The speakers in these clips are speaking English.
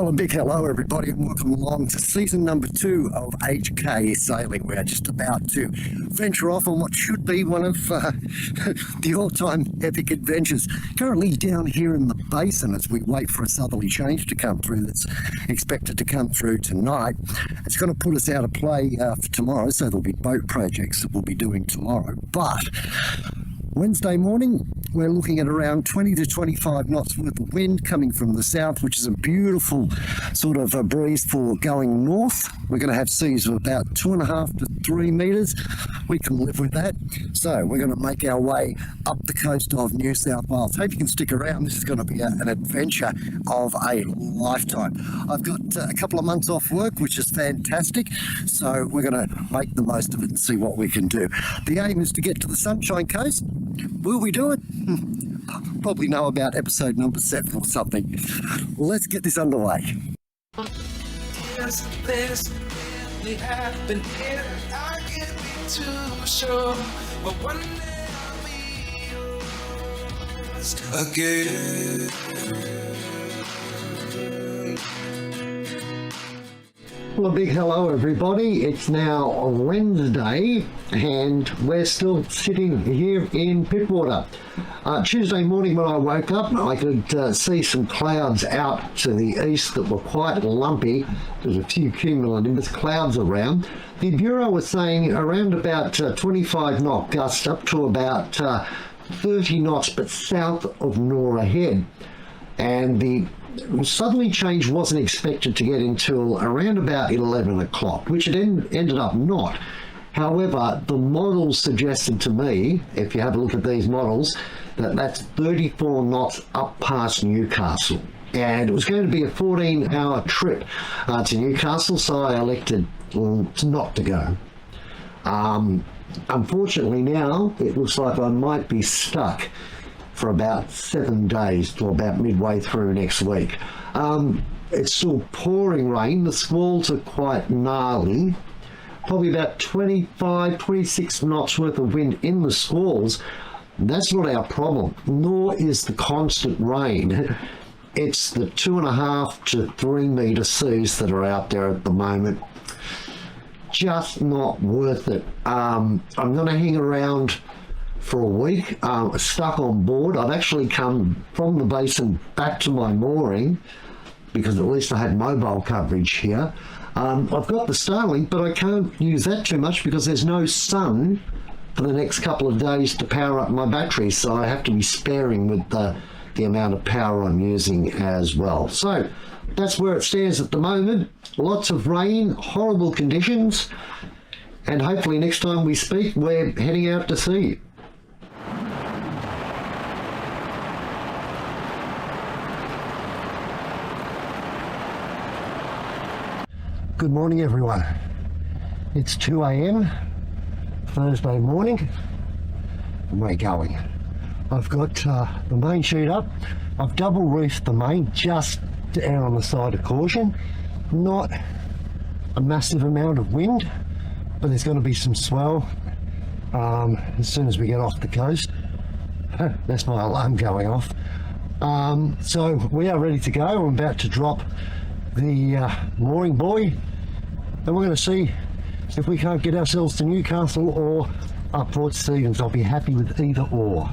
Well, a big hello, everybody, and welcome along to season number 2 of HK Sailing. We're just about to venture off on what should be one of the all-time epic adventures. Currently down here in the basin as we wait for a southerly change to come through that's expected to come through tonight. It's going to put us out of play for tomorrow, so there'll be boat projects that we'll be doing tomorrow. But Wednesday morning, we're looking at around 20 to 25 knots worth of wind coming from the south, which is a beautiful sort of a breeze for going north. We're going to have seas of about 2.5 to 3 metres. We can live with that. So we're going to make our way up the coast of New South Wales. Hope you can stick around. This is going to be an adventure of a lifetime. I've got a couple of months off work, which is fantastic. So we're going to make the most of it and see what we can do. The aim is to get to the Sunshine Coast. Will we do it? Probably know about episode number 7 or something. Let's get this underway. Yes, this really happened here. I can't be too sure, but one day I'll be yours again. Well, a big hello, everybody. It's now Wednesday, and we're still sitting here in Pittwater. Tuesday morning when I woke up, I could see some clouds out to the east that were quite lumpy. There's a few cumulonimbus clouds around. The Bureau was saying around about 25 knot gusts up to about 30 knots, but south of Nora Head. And the southerly change wasn't expected to get until around about 11 o'clock, which it ended up not. However, the models suggested to me, if you have a look at these models, that that's 34 knots up past Newcastle. And it was going to be a 14-hour trip to Newcastle, so I elected not to go. Unfortunately now, it looks like I might be stuck for about 7 days to about midway through next week. It's still pouring rain. The squalls are quite gnarly. Probably about 25, 26 knots worth of wind in the squalls. That's not our problem, nor is the constant rain. It's the 2.5 to 3 metre seas that are out there at the moment. Just not worth it. I'm going to hang around for a week, stuck on board. I've actually come from the basin back to my mooring because at least I had mobile coverage here. I've got the Starlink, but I can't use that too much because there's no sun for the next couple of days to power up my batteries, so I have to be sparing with the amount of power I'm using as well. So that's where it stands at the moment. Lots of rain, horrible conditions, and hopefully next time we speak we're heading out to sea. Good morning, everyone. It's 2 a.m. Thursday morning, and we're going. I've got the main sheet up. I've double reefed the main just to err on the side of caution. Not a massive amount of wind, but there's going to be some swell as soon as we get off the coast. That's my alarm going off. So we are ready to go. I'm about to drop the mooring buoy, and we're going to see if we can't get ourselves to Newcastle or up Port Stephens. I'll be happy with either or.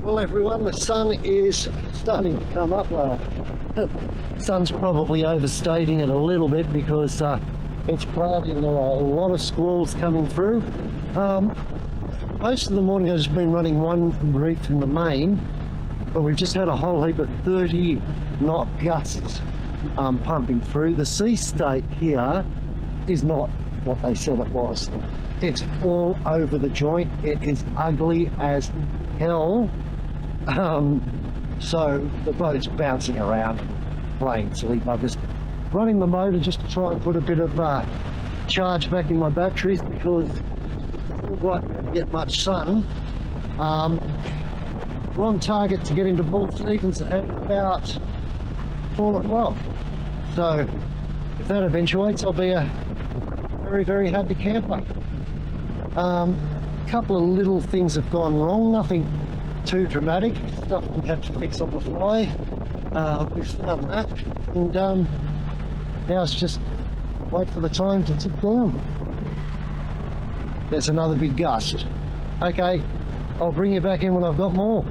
Well, everyone, the sun is starting to come up. The sun's probably overstating it a little bit because it's cloudy and there are a lot of squalls coming through. Most of the morning I've just been running one reef in the main, but we've just had a whole heap of 30 knot gusts pumping through. The sea state here is not what they said it was. It's all over the joint. It is ugly as hell. So the boat's bouncing around, playing silly buggers. Running the motor just to try and put a bit of charge back in my batteries because I don't get much sun. We're on target to get into Port Stephens at about 4 o'clock. So if that eventuates, I'll be a very, very happy camper. A couple of little things have gone wrong, nothing too dramatic. Stuff we have to fix on the fly. We've done that, and now it's just wait for the time to tip down. There's another big gust. Okay, I'll bring you back in when I've got more.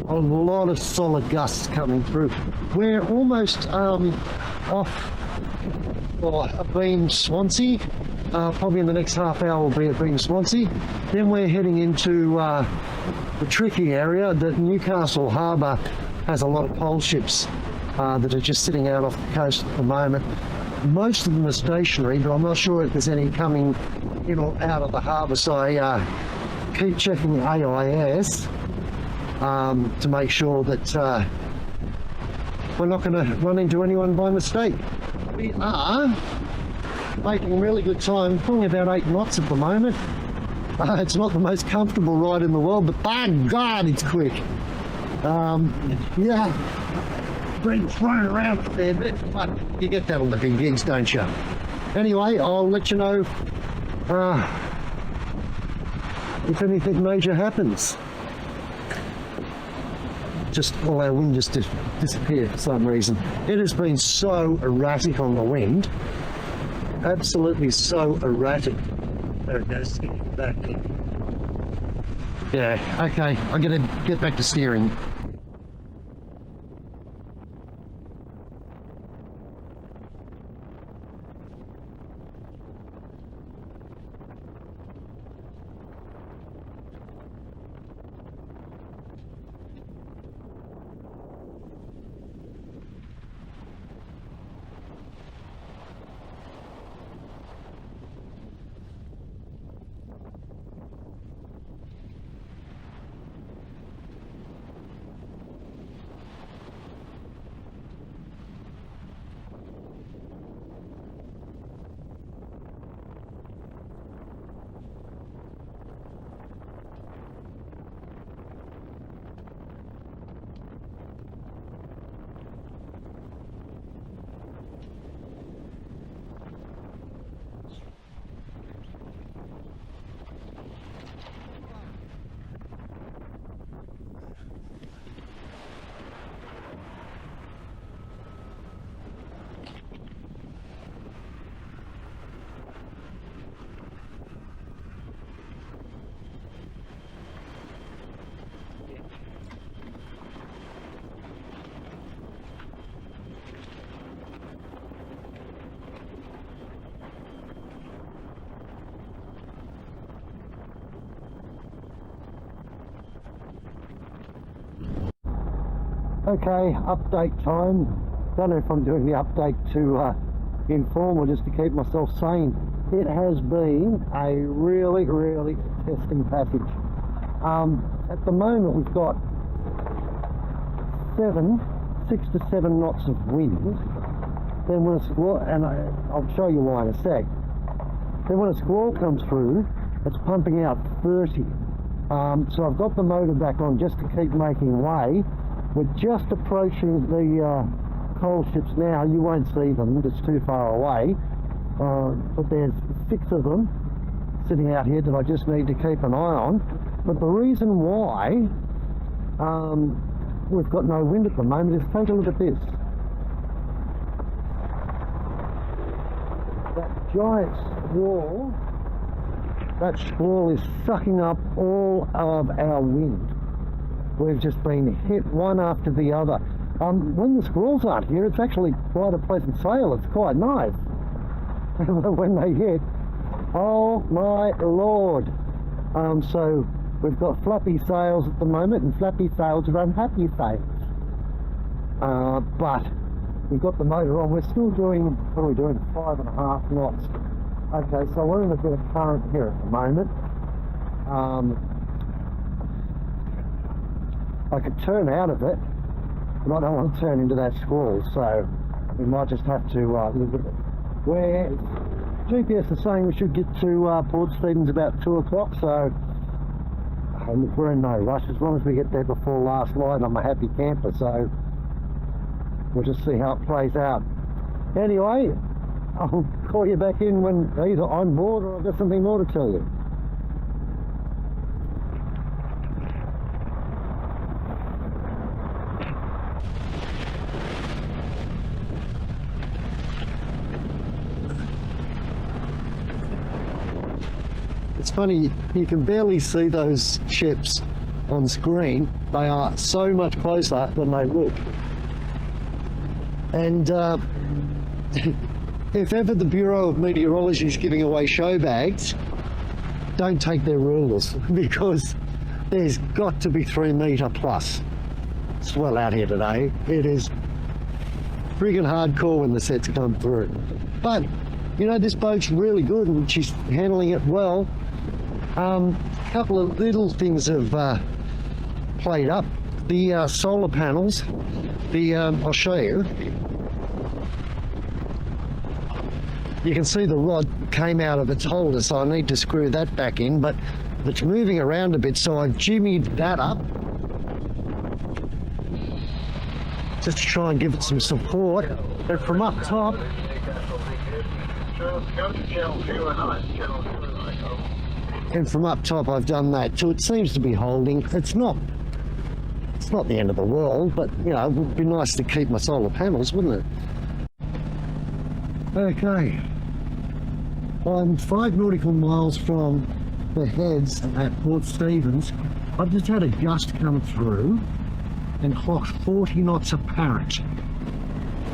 A lot of solid gusts coming through. We're almost off Beam Swansea. Probably in the next half hour we'll be at Beam Swansea. Then we're heading into the tricky area that Newcastle Harbour has a lot of coal ships that are just sitting out off the coast at the moment. Most of them are stationary, but I'm not sure if there's any coming in or out of the harbour, so I keep checking the AIS to make sure that we're not going to run into anyone by mistake. We are making really good time, probably about 8 knots at the moment. It's not the most comfortable ride in the world, but by God, it's quick. Yeah, been thrown around a fair bit, but you get that on the big gigs, don't you? Anyway, I'll let you know if anything major happens. Just all our wind just disappeared for some reason. It has been so erratic on the wind, absolutely so erratic. There it goes, back. Yeah, okay, I'm gonna get back to steering. Okay, update time. Don't know if I'm doing the update to inform or just to keep myself sane. It has been a really testing passage. At the moment we've got 6 to 7 knots of wind. Then when a squall, and I'll show you why in a sec. Then when a squall comes through, it's pumping out 30. So I've got the motor back on just to keep making way. We're just approaching the coal ships now. You won't see them, it's too far away. But there's 6 of them sitting out here that I just need to keep an eye on. But the reason why we've got no wind at the moment is take a look at this. That giant squall, that squall is sucking up all of our wind. We've just been hit one after the other. When the squalls aren't here, it's actually quite a pleasant sail. It's quite nice. When they hit, oh my lord. So we've got flappy sails at the moment, and flappy sails are unhappy sails. But we've got the motor on. We're still doing, what are we doing, 5.5 knots. Okay, so we're in a bit of current here at the moment. I could turn out of it, but I don't want to turn into that squall, so we might just have to live with it. Where GPS is saying we should get to Port Stephens about 2 o'clock, so we're in no rush. As long as we get there before last light, I'm a happy camper, so we'll just see how it plays out. Anyway, I'll call you back in when either I'm bored or I've got something more to tell you. It's funny, you can barely see those ships on screen. They are so much closer than they look. And if ever the Bureau of Meteorology is giving away show bags, don't take their rulers, because there's got to be 3 metre plus swell out here today. It is friggin' hardcore when the sets come through. But, you know, this boat's really good and she's handling it well. A couple of little things have played up. The solar panels, I'll show you. You can see the rod came out of its holder, so I need to screw that back in, but it's moving around a bit, so I've jimmied that up just to try and give it some support. But from up top, I've done that, so it seems to be holding. It's not the end of the world, but you know, it would be nice to keep my solar panels, wouldn't it? Okay, I'm 5 nautical miles from the heads at Port Stephens. I've just had a gust come through and clocked 40 knots apparent.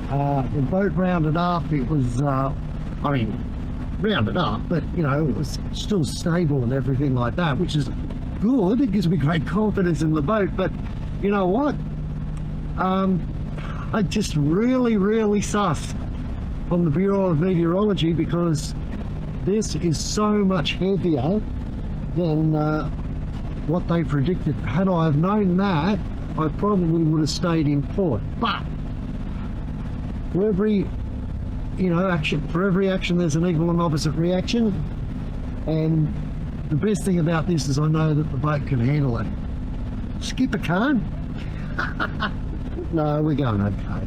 The boat rounded up. It was, rounded up, but you know, it was still stable and everything like that, which is good. It gives me great confidence in the boat. But you know what? I just really sus on the Bureau of Meteorology, because this is so much heavier than what they predicted. Had I have known that, I probably would have stayed in port. But for every action there's an equal and opposite reaction, and the best thing about this is I know that the boat can handle it. Skipper can't. No, we're going okay.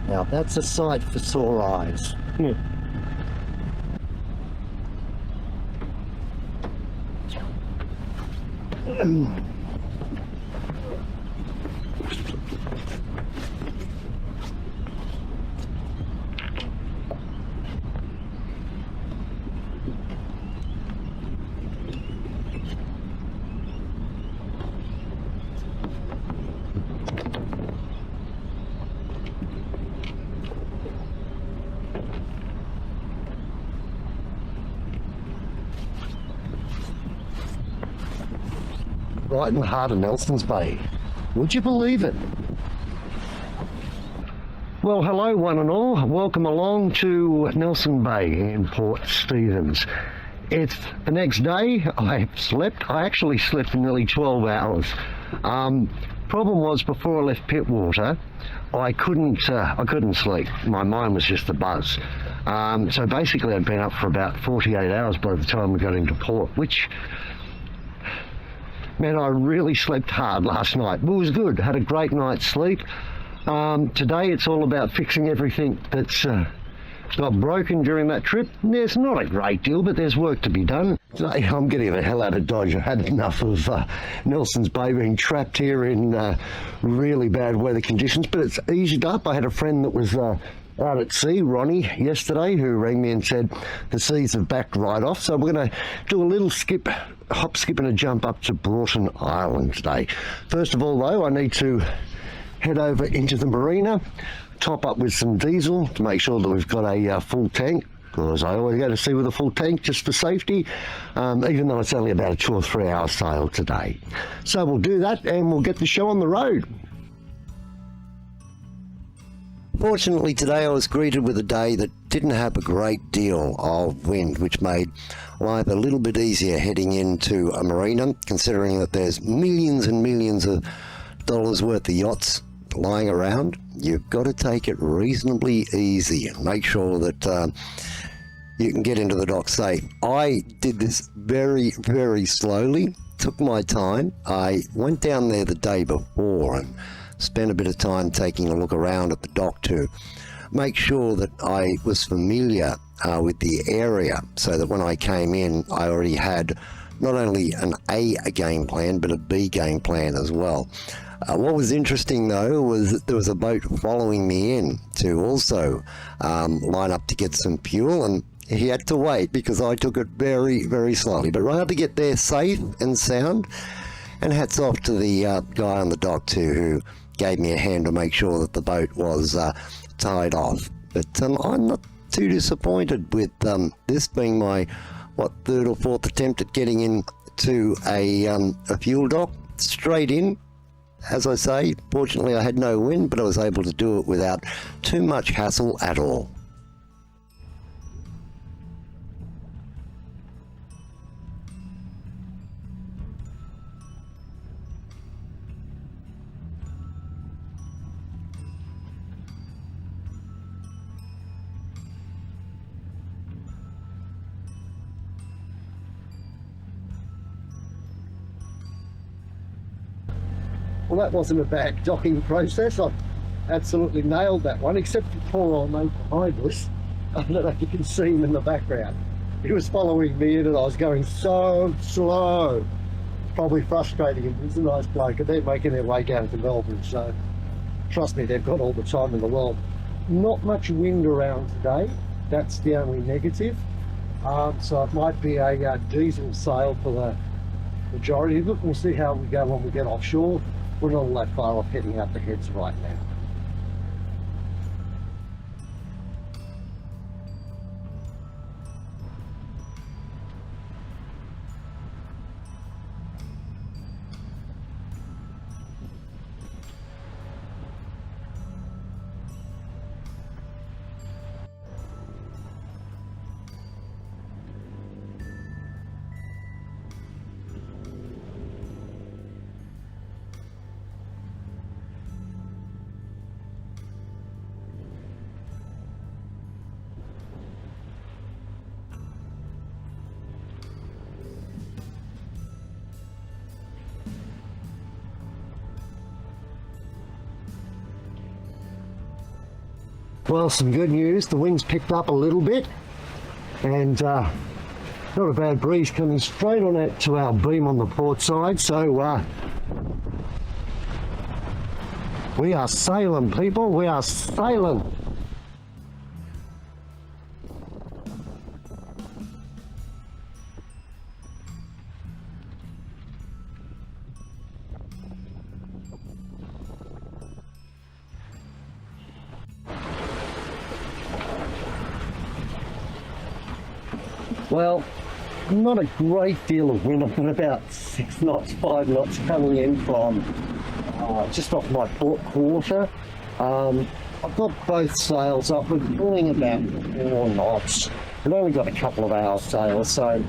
Now that's a sight for sore eyes. Right in the heart of Nelson's Bay. Would you believe it? Well, hello one and all. Welcome along to Nelson Bay in Port Stephens. It's the next day. I actually slept for nearly 12 hours. Problem was, before I left Pittwater, I couldn't sleep. My mind was just a buzz. So basically I'd been up for about 48 hours by the time we got into port, which, man, I really slept hard last night. It was good. Had a great night's sleep. Today it's all about fixing everything that's got broken during that trip. There's not a great deal, but there's work to be done. Today I'm getting the hell out of Dodge. I've had enough of Nelson's Bay, being trapped here in really bad weather conditions, but it's eased up. I had a friend that was out at sea, Ronnie, yesterday, who rang me and said the seas have backed right off, so we're going to do a little hop, skip and a jump up to Moreton Island today. First of all though, I need to head over into the marina, top up with some diesel to make sure that we've got a full tank because I always go to sea with a full tank just for safety, even though it's only about a 2 or 3 hour sail today. So we'll do that and we'll get the show on the road. Fortunately today I was greeted with a day that didn't have a great deal of wind, which made life a little bit easier heading into a marina, considering that there's millions and millions of dollars worth of yachts lying around. You've got to take it reasonably easy and make sure that you can get into the dock safe. I did this very, very slowly, took my time. I went down there the day before and spent a bit of time taking a look around at the dock to make sure that I was familiar with the area, so that when I came in I already had not only an A game plan but a B game plan as well. What was interesting though was that there was a boat following me in to also line up to get some fuel, and he had to wait because I took it very, very slowly, but right to get there safe and sound. And hats off to the guy on the dock too, who gave me a hand to make sure that the boat was tied off. But I'm not too disappointed with this being my, third or fourth attempt at getting into a fuel dock. Straight in, as I say. Fortunately I had no wind, but I was able to do it without too much hassle at all. Well, that wasn't a bad docking process. I absolutely nailed that one, except for poor old mate behind us. I don't know if you can see him in the background. He was following me in and I was going so slow. Probably frustrating him. He's a nice bloke, and they're making their way down to Melbourne, so trust me, they've got all the time in the world. Not much wind around today. That's the only negative. So it might be a diesel sail for the majority of it. We'll see how we go when we get offshore. We're not all that far off heading out the heads right now. Well, some good news. The wind's picked up a little bit, and not a bad breeze coming straight on out to our beam on the port side. So we are sailing, people. We are sailing. Well, not a great deal of wind. I've got about 6 knots, 5 knots coming in from just off my port quarter. I've got both sails up. We're pulling about 4 knots. We've only got a couple of hours sail, so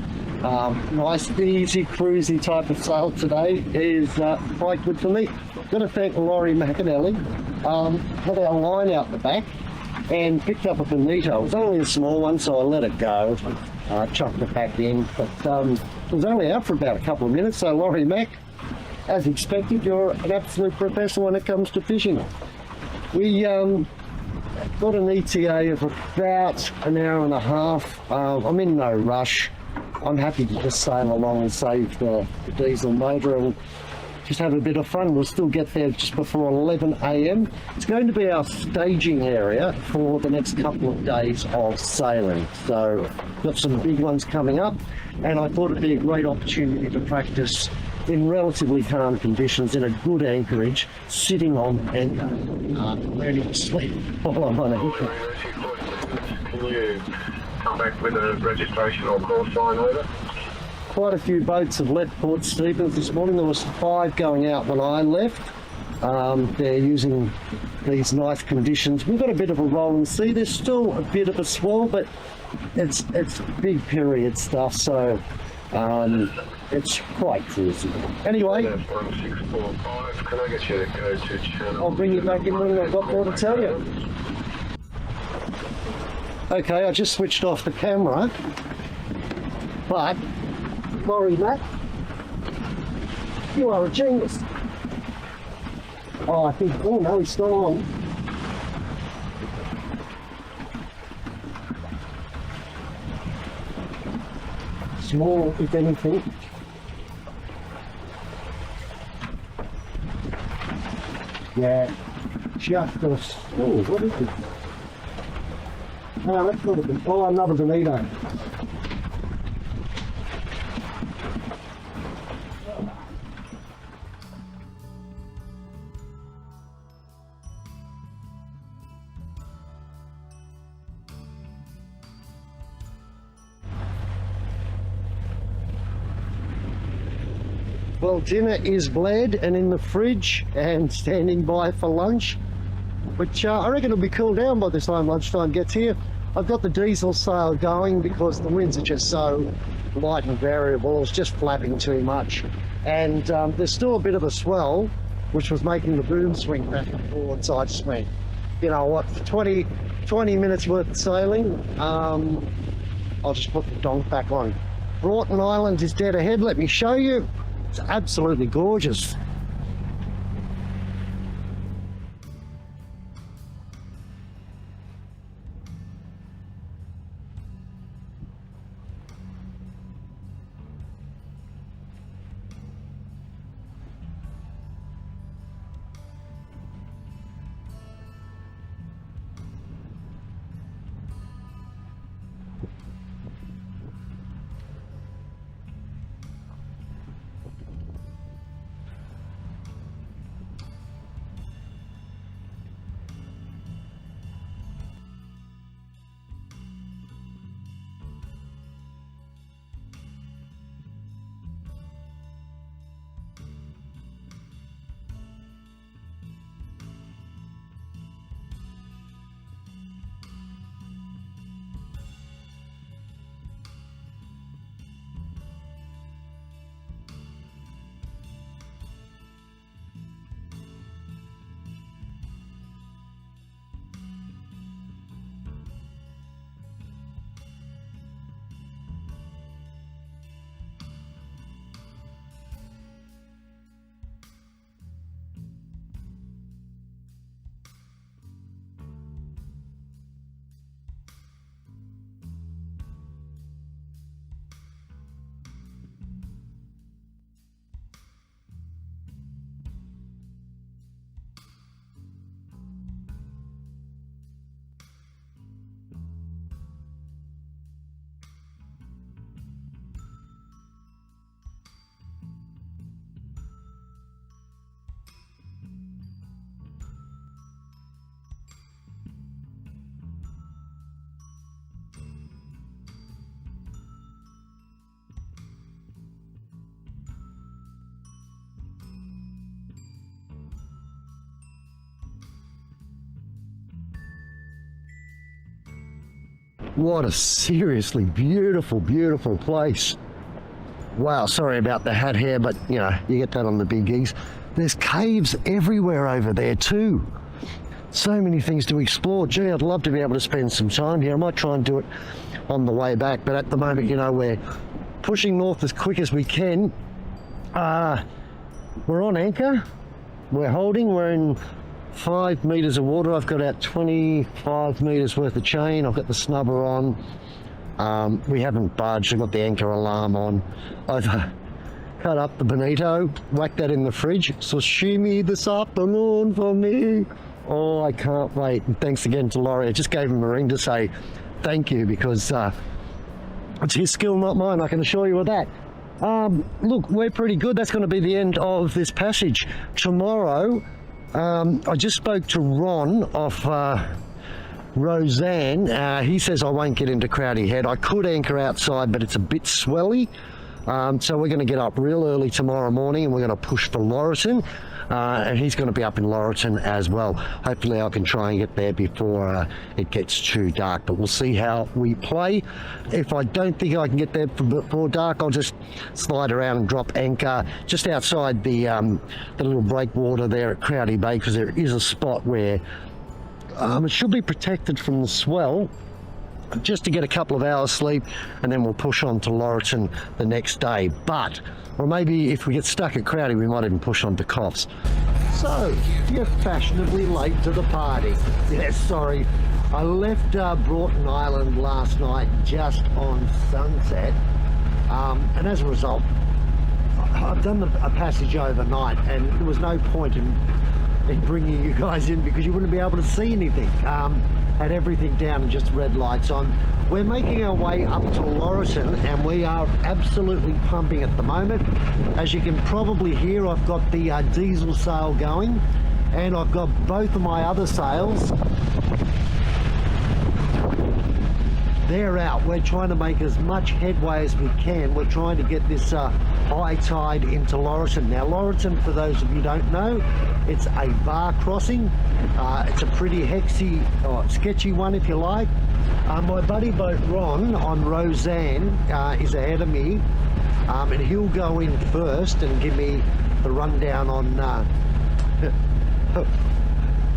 nice, easy, cruisy type of sail today is quite good for me. Got to thank Laurie McAnally. Had our line out the back and picked up a bonito. It was only a small one, so I let it go. Chucked it back in, but it was only out for about a couple of minutes. So Laurie Mac, as expected, you're an absolute professional when it comes to fishing. We got an ETA of about an hour and a half. I'm in no rush. I'm happy to just sail along and save the diesel motor and just have a bit of fun. We'll still get there just before 11 a.m. It's going to be our staging area for the next couple of days of sailing. So got some big ones coming up, and I thought it'd be a great opportunity to practice in relatively calm conditions in a good anchorage, sitting on and learning to sleep while I'm on anchor. come back with a registration or call sign over. Quite a few boats have left Port Stephens this morning. There was 5 going out when I left. They're using these nice conditions. We've got a bit of a rolling sea. There's still a bit of a swell, but it's big period stuff, so it's quite cruisy. Anyway, 1645. Can I get you to go to channel? I'll bring you back in when I've got more to tell you. Okay, I just switched off the camera, but Laurie, Matt, you are a genius. Oh, I think, oh no, he's still on. Small, if anything. Yeah, just us. Oh, what is it? Oh, that's not a bit. Oh, another bonito. Well, dinner is bled and in the fridge and standing by for lunch, which I reckon will be cooled down by the time lunchtime gets here. I've got the diesel sail going because the winds are just so light and variable. It was just flapping too much. And there's still a bit of a swell, which was making the boom swing back and forward. So I just went, you know what, for 20 minutes worth of sailing, I'll just put the donk back on. Moreton Island is dead ahead. Let me show you. It's absolutely gorgeous. What a seriously beautiful, beautiful place. Wow, sorry about the hat hair, but you know, you get that on the big gigs. There's caves everywhere over there too. So many things to explore. Gee, I'd love to be able to spend some time here. I might try and do it on the way back, but at the moment, you know, we're pushing north as quick as we can. We're on anchor. We're holding. We're in 5 meters of water. I've got about 25 meters worth of chain. I've got the snubber on. We haven't budged. I've got the anchor alarm on. I've cut up the bonito, whacked that in the fridge. Sashimi this afternoon for me. Oh, I can't wait. And thanks again to Laurie. I just gave him a ring to say thank you because it's his skill, not mine. I can assure you of that. Look, we're pretty good. That's going to be the end of this passage. Tomorrow, I just spoke to Ron off Roseanne, he says I won't get into Crowdy Head. I could anchor outside, but it's a bit swelly. So we're going to get up real early tomorrow morning and we're going to push for Moreton. And he's going to be up in Moreton as well. Hopefully I can try and get there before it gets too dark, but we'll see how we play. If I don't think I can get there before dark, I'll just slide around and drop anchor just outside the little breakwater there at Crowdy Bay, because there is a spot where it should be protected from the swell, just to get a couple of hours sleep, and then we'll push on to Moreton the next day. But, or maybe if we get stuck at Crowdy, we might even push on to Coffs. So, you're fashionably late to the party. Yes, sorry. I left Moreton Island last night just on sunset, and as a result, I've done a passage overnight, and there was no point in bringing you guys in because you wouldn't be able to see anything. Had everything down and just red lights on. We're making our way up to Moreton and we are absolutely pumping at the moment. As you can probably hear, I've got the diesel sail going and I've got both of my other sails. They're out. We're trying to make as much headway as we can. We're trying to get this high tide into Moreton. Now Moreton, for those of you who don't know, it's a bar crossing. It's a pretty hexy or sketchy one if you like. My buddy boat Ron on Roseanne is ahead of me, and he'll go in first and give me the rundown on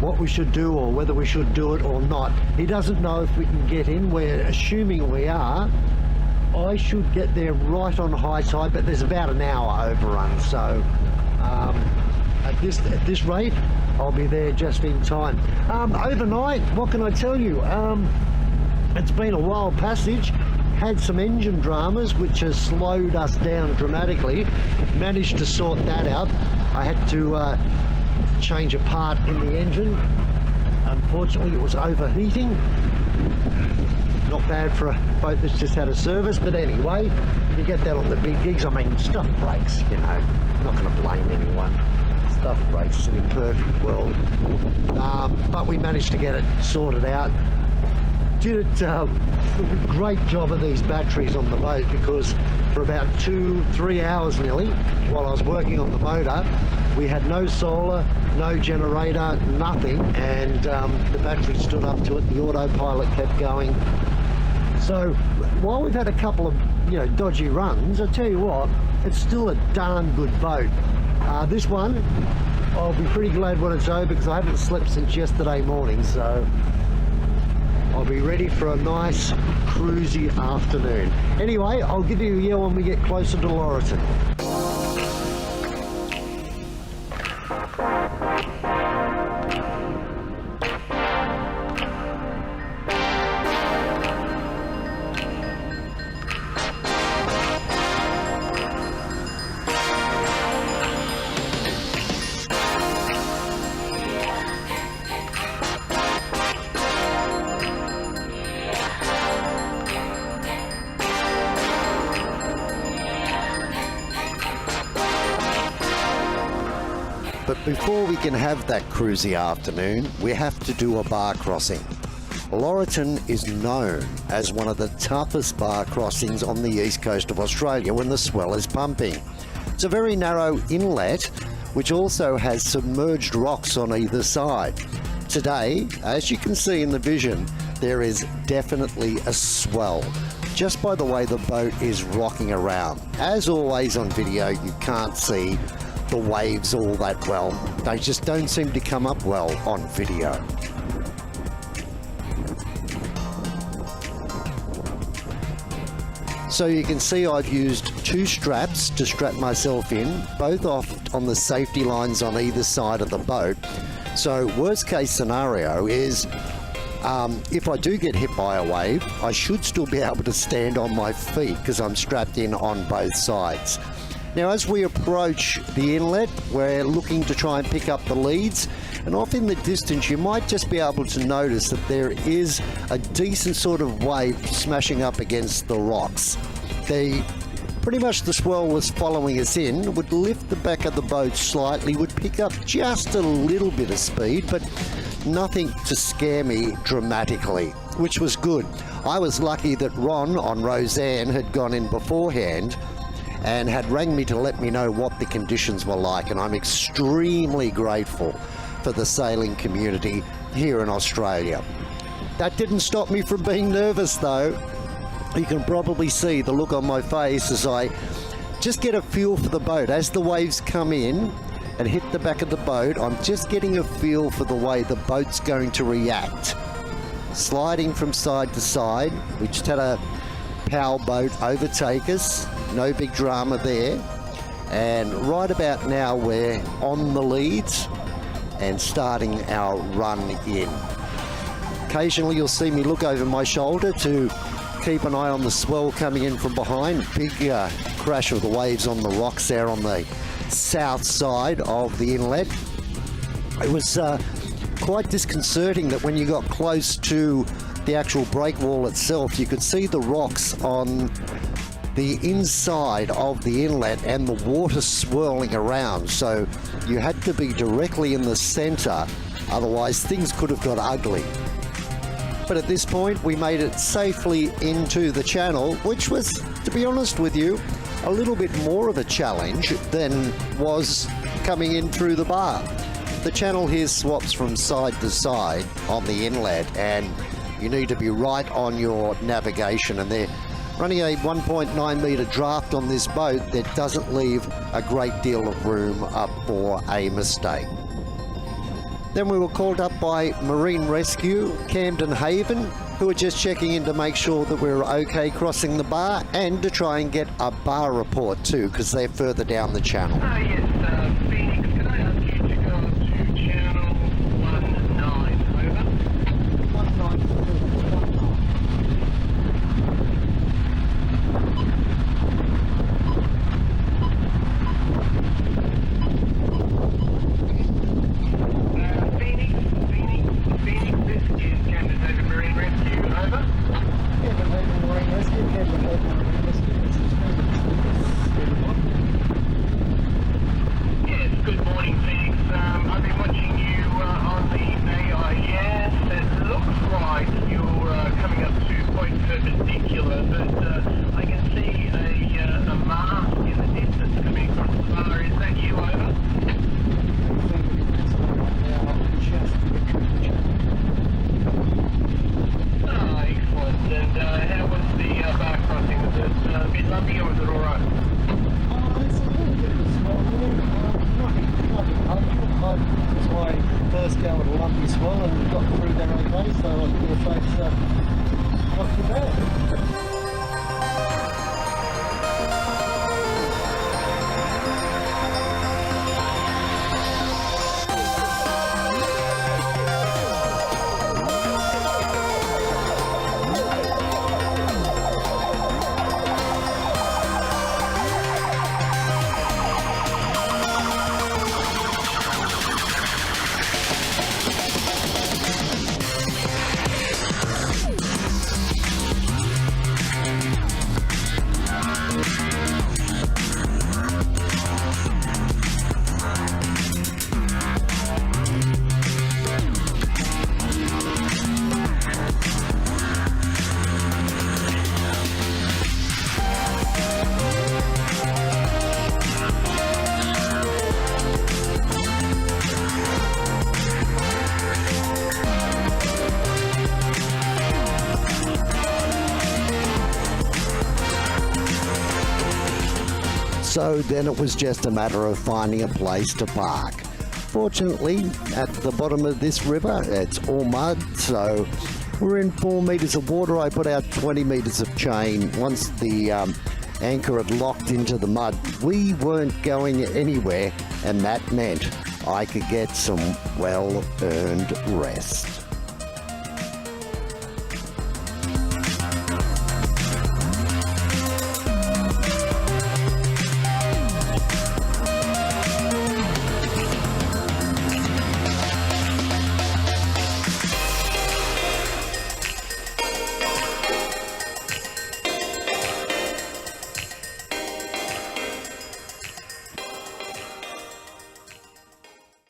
what we should do or whether we should do it or not. He doesn't know if we can get in. We're assuming we are. I should get there right on high tide, but there's about an hour overrun, so at this rate I'll be there just in time. Overnight, what can I tell you? It's been a wild passage. Had some engine dramas which has slowed us down dramatically. Managed to sort that out. I had to change a part in the engine. Unfortunately it was overheating. Not bad for a boat that's just had a service, but anyway, you get that on the big gigs. I mean, stuff breaks, you know, I'm not going to blame anyone. Stuff breaks, it's an imperfect world. But we managed to get it sorted out. Did a great job of these batteries on the boat, because for about 2-3 hours nearly, while I was working on the motor, we had no solar, no generator, nothing, and the battery stood up to it. The autopilot kept going. So while we've had a couple of dodgy runs, I tell you what, it's still a darn good boat. This one, I'll be pretty glad when it's over, because I haven't slept since yesterday morning, so I'll be ready for a nice cruisy afternoon. Anyway, I'll give you a yell when we get closer to Moreton. But before we can have that cruisy afternoon, we have to do a bar crossing. Moreton is known as one of the toughest bar crossings on the east coast of Australia when the swell is pumping. It's a very narrow inlet, which also has submerged rocks on either side. Today, as you can see in the vision, there is definitely a swell, just by the way the boat is rocking around. As always on video, you can't see the waves all that well. They just don't seem to come up well on video. So you can see I've used 2 straps to strap myself in, both off on the safety lines on either side of the boat. So worst case scenario is if I do get hit by a wave, I should still be able to stand on my feet because I'm strapped in on both sides. Now as we approach the inlet, we're looking to try and pick up the leads, and off in the distance you might just be able to notice that there is a decent sort of wave smashing up against the rocks. Pretty much the swell was following us in, would lift the back of the boat slightly, would pick up just a little bit of speed, but nothing to scare me dramatically, which was good. I was lucky that Ron on Roseanne had gone in beforehand and had rang me to let me know what the conditions were like, and I'm extremely grateful for the sailing community here in Australia. That didn't stop me from being nervous though. You can probably see the look on my face as I just get a feel for the boat. As the waves come in and hit the back of the boat, I'm just getting a feel for the way the boat's going to react. Sliding from side to side. We just had a power boat overtake us, no big drama there. And right about now we're on the leads and starting our run in. Occasionally you'll see me look over my shoulder to keep an eye on the swell coming in from behind. Big crash of the waves on the rocks there on the south side of the inlet. It was quite disconcerting that when you got close to the actual breakwall itself, you could see the rocks on the inside of the inlet and the water swirling around. So you had to be directly in the center, otherwise things could have got ugly. But at this point, we made it safely into the channel, which was, to be honest with you, a little bit more of a challenge than was coming in through the bar. The channel here swaps from side to side on the inlet, and you need to be right on your navigation, and they're running a 1.9 metre draft on this boat that doesn't leave a great deal of room up for a mistake. Then we were called up by Marine Rescue, Camden Haven, who were just checking in to make sure that we were okay crossing the bar and to try and get a bar report too, because they're further down the channel. Yes, Phoenix, can I ask you to go to channel 19, over? 19. So then it was just a matter of finding a place to park. Fortunately, at the bottom of this river, it's all mud, so we're in 4 meters of water. I put out 20 meters of chain. Once the anchor had locked into the mud, we weren't going anywhere, and that meant I could get some well-earned rest.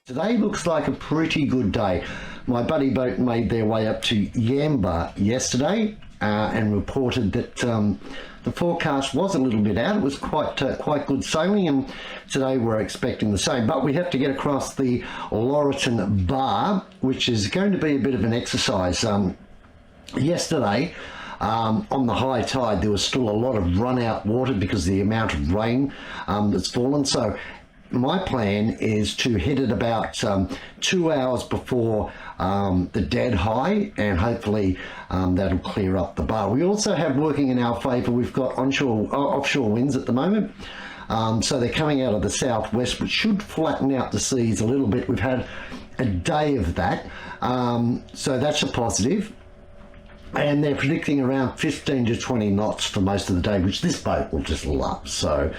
Today looks like a pretty good day. My buddy boat made their way up to Yamba yesterday and reported that the forecast was a little bit out. It was quite good sailing, and today we're expecting the same. But we have to get across the Moreton Bar, which is going to be a bit of an exercise. Yesterday, on the high tide, there was still a lot of run-out water because of the amount of rain that's fallen. So my plan is to hit it about 2 hours before the dead high, and hopefully that'll clear up the bar. We also have working in our favour, we've got offshore winds at the moment. So they're coming out of the southwest, which should flatten out the seas a little bit. We've had a day of that, so that's a positive. And they're predicting around 15 to 20 knots for most of the day, which this boat will just love. So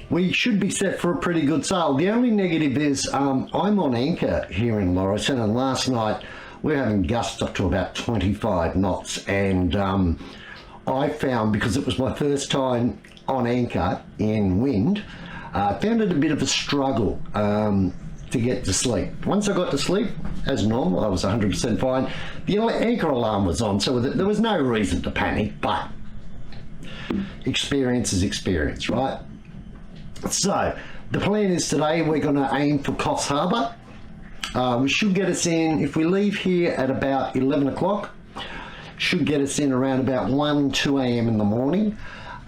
we should be set for a pretty good sail. The only negative is I'm on anchor here in Moreton, and last night we're having gusts up to about 25 knots. And I found, because it was my first time on anchor in wind, I found it a bit of a struggle to get to sleep. Once I got to sleep, as normal, I was 100% fine. The anchor alarm was on, so there was no reason to panic, but experience is experience, right? So the plan is today we're going to aim for Coffs Harbour. We should get us in, if we leave here at about 11 o'clock, should get us in around about 2 a.m. in the morning.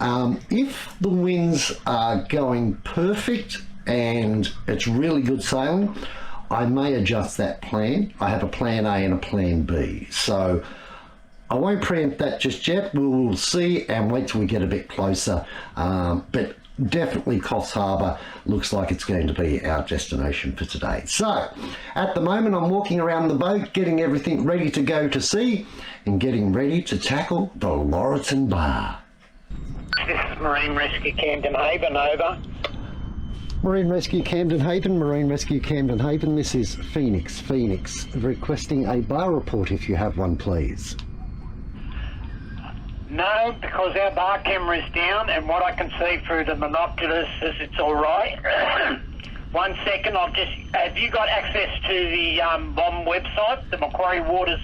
If the winds are going perfect and it's really good sailing, I may adjust that plan. I have a plan A and a plan B. So I won't preempt that just yet. We'll see and wait till we get a bit closer. But definitely Coffs Harbour looks like it's going to be our destination for today. So at the moment I'm walking around the boat, getting everything ready to go to sea and getting ready to tackle the Moreton Bar. This is Marine Rescue Camden Haven, over. Marine Rescue Camden Haven, Marine Rescue Camden Haven. This is Phoenix requesting a bar report if you have one, please. No, because our bar camera is down, and what I can see through the binoculars is it's all right. 1 second, have you got access to the BOM website, the Macquarie Waters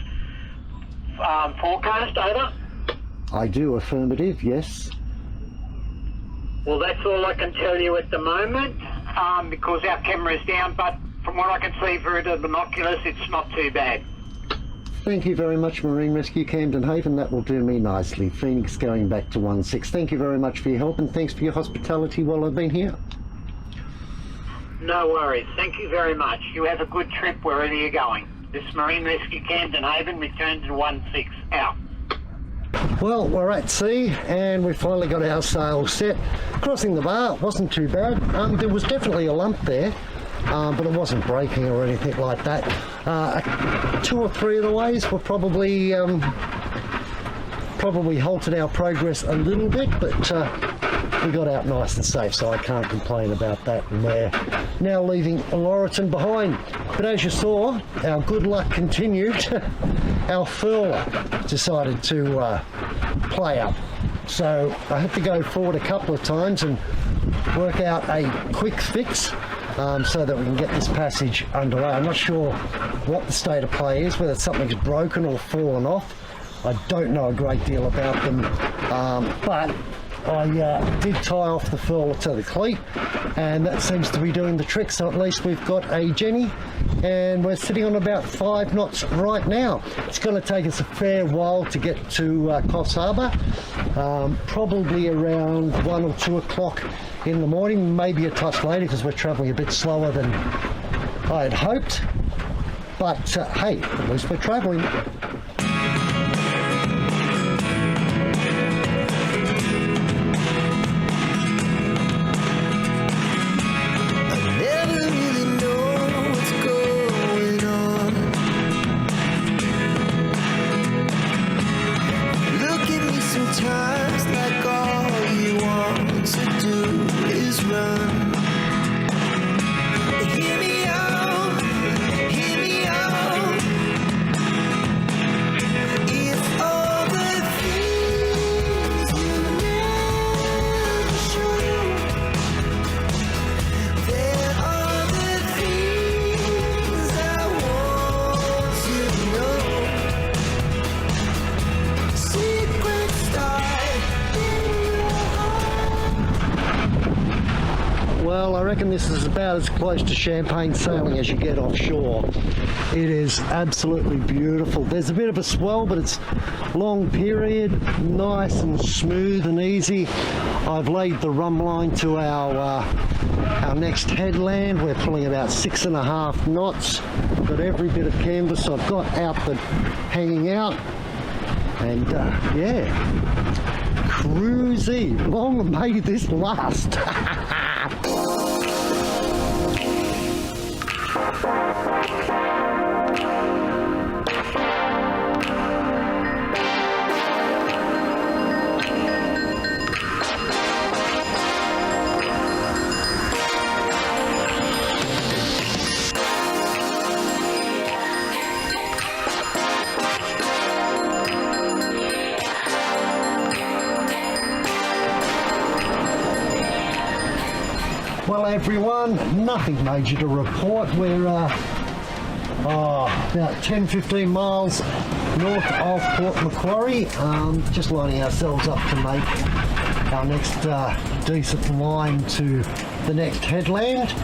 forecast, over? I do, affirmative, yes. Well, that's all I can tell you at the moment, because our camera is down, but from what I can see through the binoculars, it's not too bad. Thank you very much, Marine Rescue Camden Haven. That will do me nicely. Phoenix going back to 1-6. Thank you very much for your help, and thanks for your hospitality while I've been here. No worries. Thank you very much. You have a good trip wherever you're going. This is Marine Rescue Camden Haven, return to 1-6, out. Well, we're at sea and we finally got our sails set. Crossing the bar wasn't too bad. There was definitely a lump there, but it wasn't breaking or anything like that. 2 or 3 of the ways were probably halted our progress a little bit, but we got out nice and safe, so I can't complain about that. And we're now leaving Moreton behind. But as you saw, our good luck continued. Our furler decided to play up. So I had to go forward a couple of times and work out a quick fix so that we can get this passage underway. I'm not sure what the state of play is, whether something's broken or fallen off. I don't know a great deal about them, but I did tie off the furler to the cleat, and that seems to be doing the trick. So at least we've got a Jenny, and we're sitting on about 5 knots right now. It's going to take us a fair while to get to Coffs Harbour, probably around 1 or 2 o'clock in the morning, maybe a touch later because we're travelling a bit slower than I had hoped. But hey, at least we're travelling. reckon this is about as close to champagne sailing as you get offshore. It is absolutely beautiful. There's a bit of a swell, but it's long period, nice and smooth and easy. I've laid the rum line to our next headland. We're pulling about 6.5 knots. Got every bit of canvas I've got outfit hanging out, and yeah, cruisy. Long may this last. Well, everyone, nothing major to report. We're about 10-15 miles north of Port Macquarie, just lining ourselves up to make our next decent line to the next headland.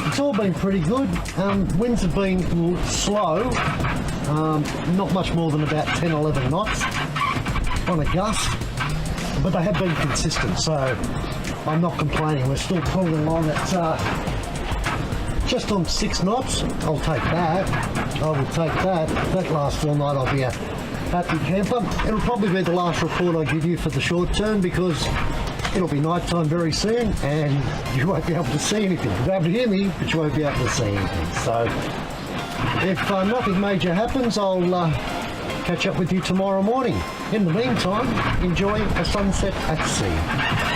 It's all been pretty good. Winds have been slow, not much more than about 10-11 knots on a gust, but they have been consistent, so I'm not complaining. We're still pulling along at just on 6 knots. I'll take that. I will take that. If that lasts all night, I'll be a happy camper. It'll probably be the last report I give you for the short term, because it'll be night time very soon and you won't be able to see anything. You'll be able to hear me, but you won't be able to see anything. So if nothing major happens, I'll catch up with you tomorrow morning. In the meantime, enjoy a sunset at sea.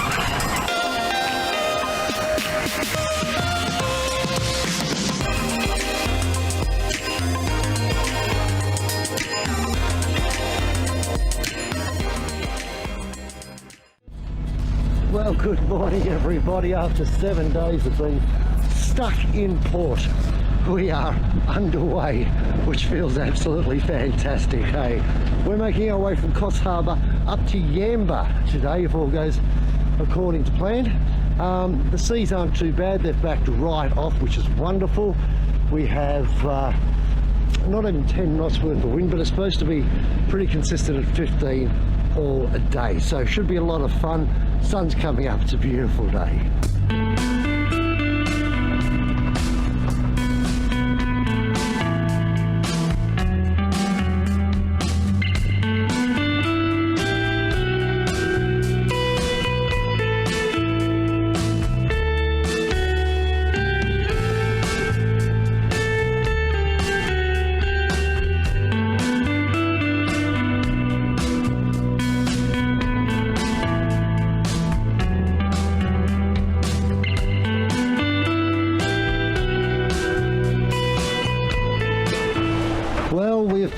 Well, good morning everybody. After 7 days of being stuck in port, we are underway, which feels absolutely fantastic. Hey, we're making our way from Coffs Harbour up to Yamba today, if all goes according to plan. The seas aren't too bad. They've backed right off, which is wonderful. We have not even 10 knots worth of wind, but it's supposed to be pretty consistent at 15 all a day, so should be a lot of fun. Sun's coming up. It's a beautiful day.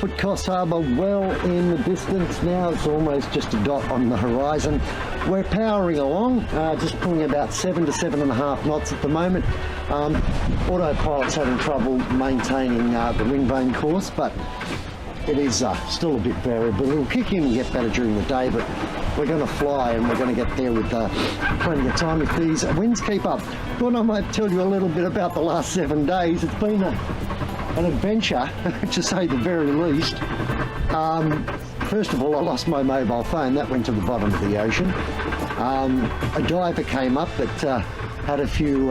Put Coffs Harbour well in the distance now. It's almost just a dot on the horizon. We're powering along, just pulling about 7 to 7.5 knots at the moment. Autopilot's having trouble maintaining the wind vane course, but it is still a bit variable. It'll kick in and get better during the day, but we're going to fly and we're going to get there with plenty of time if these winds keep up. Thought I might tell you a little bit about the last 7 days. It's been an adventure, to say the very least. First of all, I lost my mobile phone. That went to the bottom of the ocean. A diver came up that had a few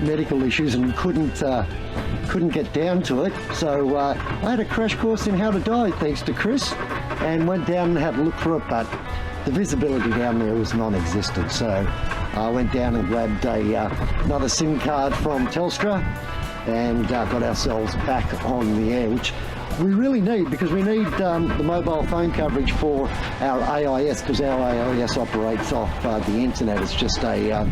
medical issues and couldn't get down to it. So I had a crash course in how to dive, thanks to Chris, and went down and had a look for it, but the visibility down there was non-existent. So I went down and grabbed another SIM card from Telstra and got ourselves back on the air, which we really need, because we need the mobile phone coverage for our AIS, because our AIS operates off the internet. It's just an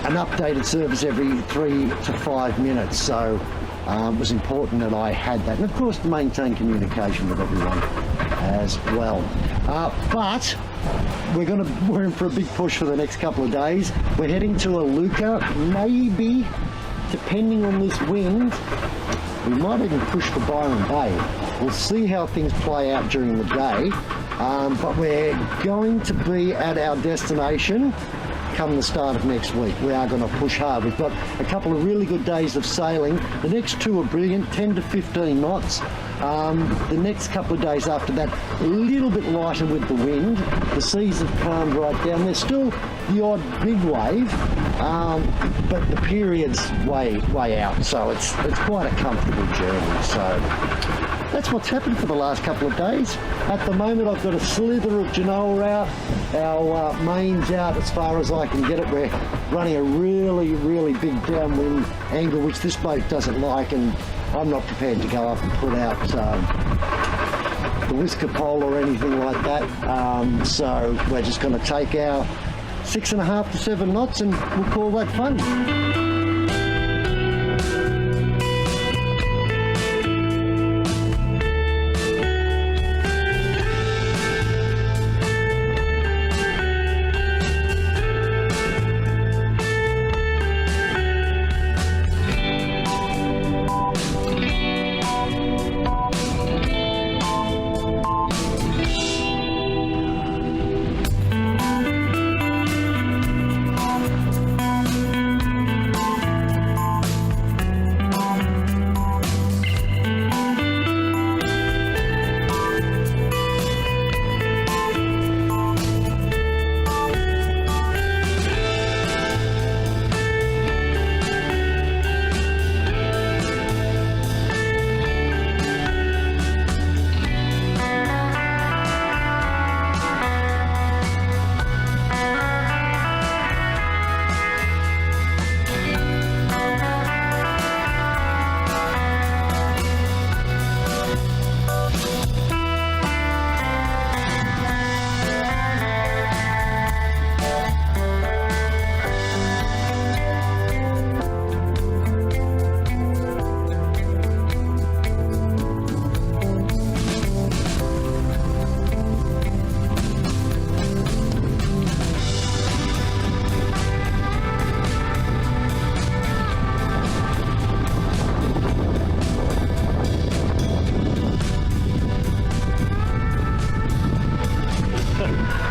updated service every 3 to 5 minutes, so it was important that I had that, and of course to maintain communication with everyone as well. But we're in for a big push for the next couple of days. We're heading to Aluka, maybe, depending on this wind, we might even push for Byron Bay. We'll see how things play out during the day, but we're going to be at our destination come the start of next week. We are going to push hard. We've got a couple of really good days of sailing. The next two are brilliant, 10 to 15 knots. The next couple of days after that, a little bit lighter with the wind. The seas have calmed right down. There's still the odd big wave, but the period's way out, so it's quite a comfortable journey. So that's what's happened for the last couple of days. At the moment, I've got a slither of Genoa out. Our main's out as far as I can get it. We're running a really big downwind angle, which this boat doesn't like, and I'm not prepared to go up and put out the whisker pole or anything like that. So we're just going to take our 6.5 to 7 knots and we'll call that fun.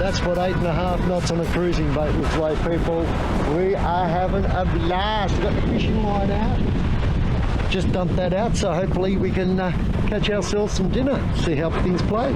That's what 8.5 knots on a cruising boat looks like, people. We are having a blast. We've got the fishing line out. Just dumped that out, so hopefully we can catch ourselves some dinner, see how things play.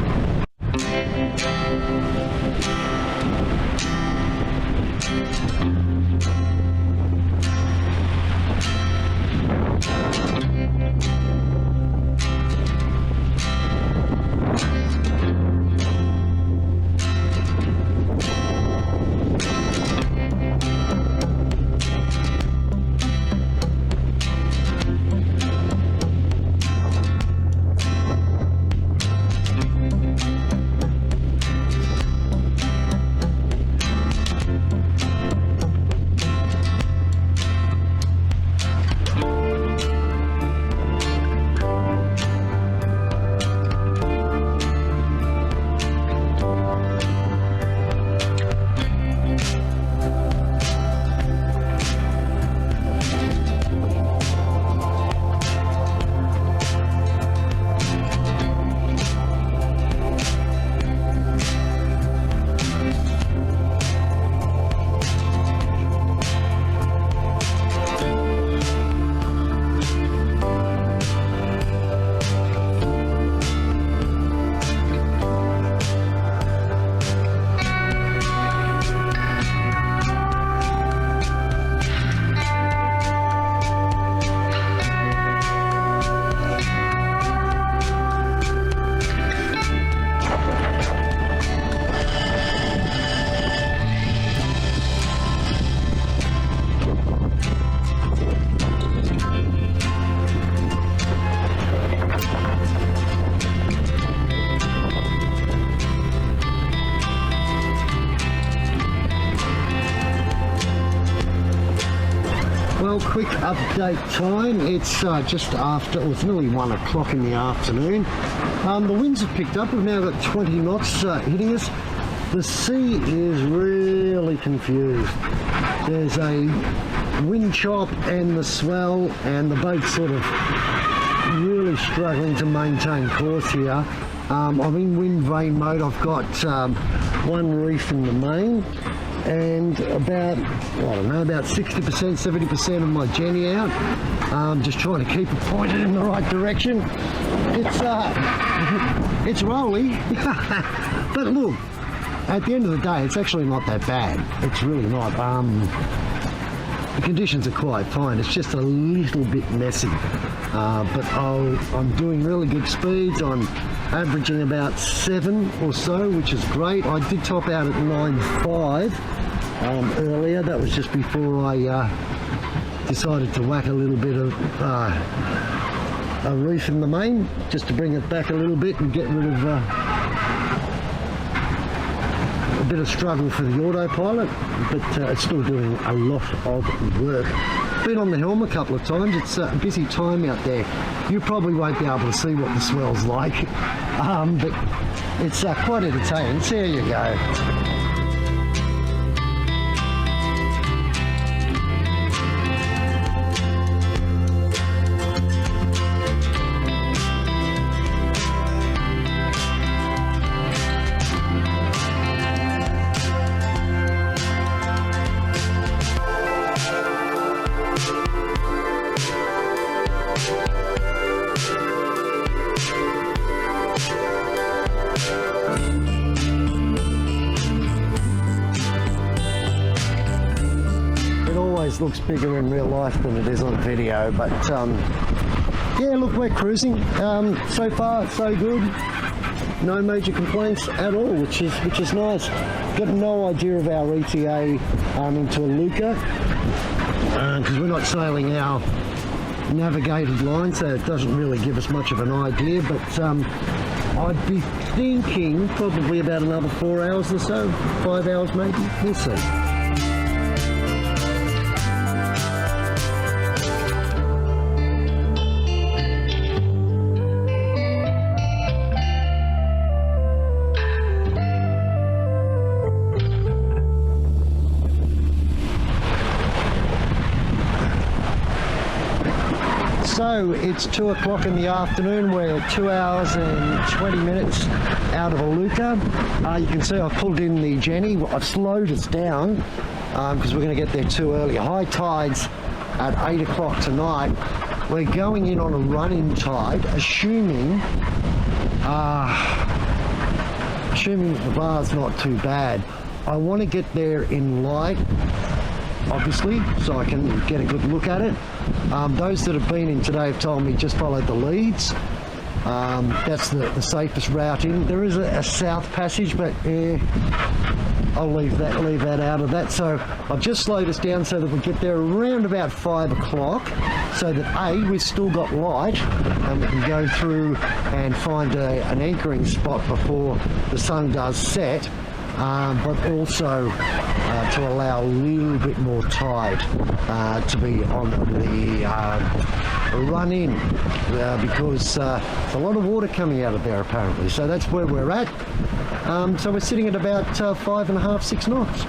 Well, quick update time. It's just after, well, it's nearly 1 o'clock in the afternoon. The winds have picked up. We've now got 20 knots hitting us. The sea is really confused. There's a wind chop and the swell, and the boat's sort of really struggling to maintain course here. I'm in wind vane mode. I've got one reef in the main, and about, I don't know, about 60%, 70% of my Jenny out. Just trying to keep it pointed in the right direction. It's rolly, but look, at the end of the day, it's actually not that bad. It's really not. The conditions are quite fine. It's just a little bit messy, but I'm doing really good speeds. I'm averaging about 7 or so, which is great. I did top out at 9.5 earlier. That was just before I decided to whack a little bit of a reef in the main, just to bring it back a little bit and get rid of a bit of struggle for the autopilot, but it's still doing a lot of work. Been on the helm a couple of times. It's a busy time out there. You probably won't be able to see what the swell's like, but it's quite entertaining. So there you go. Looks bigger in real life than it is on video, but yeah, look, we're cruising. So far so good, no major complaints at all, which is nice. Got no idea of our ETA into Aluka, because we're not sailing our navigated line, so it doesn't really give us much of an idea, but I'd be thinking probably about another 4 hours or so, 5 hours maybe, we'll see. So it's 2 o'clock in the afternoon. We're 2 hours and 20 minutes out of Aluka. You can see I've pulled in the Jenny. I've slowed us down because we're going to get there too early. High tide's at 8 o'clock tonight. We're going in on a run-in tide, assuming the bar's not too bad. I want to get there in light, obviously, so I can get a good look at it. Those that have been in today have told me just follow the leads. That's the safest route in. There is a south passage, but I'll leave that out of that. So I've just slowed us down so that we get there around about 5 o'clock, so that we've still got light and we can go through and find an anchoring spot before the sun does set. But also to allow a little bit more tide to be on the run-in, because there's a lot of water coming out of there apparently. So that's where we're at. So we're sitting at about 5.5, 6 knots.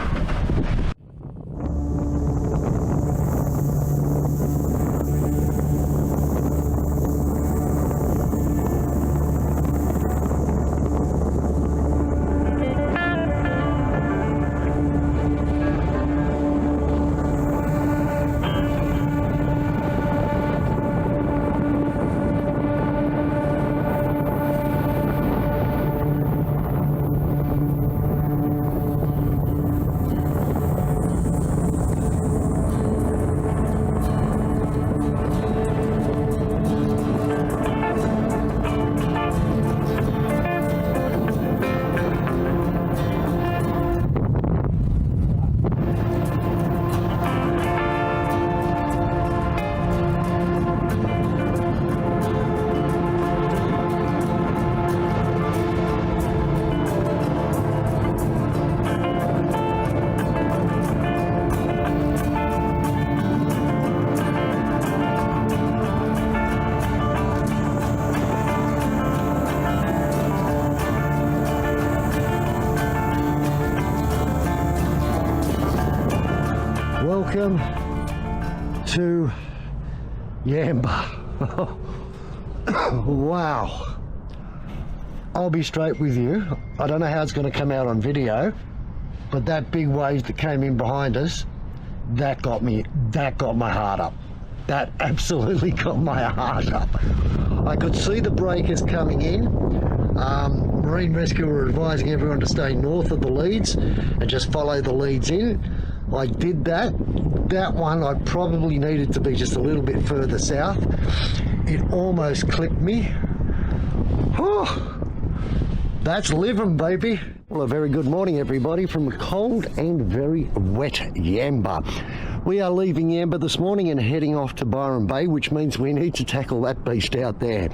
Welcome to Yamba. Wow. I'll be straight with you. I don't know how it's going to come out on video, but that big wave that came in behind us, that got my heart up. That absolutely got my heart up. I could see the breakers coming in. Marine Rescue were advising everyone to stay north of the leads and just follow the leads in. I did that. That one I probably needed to be just a little bit further south. It almost clipped me. Oh, that's living, baby. Well, a very good morning, everybody, from a cold and very wet Yamba. We are leaving Yamba this morning and heading off to Byron Bay, which means we need to tackle that beast out there.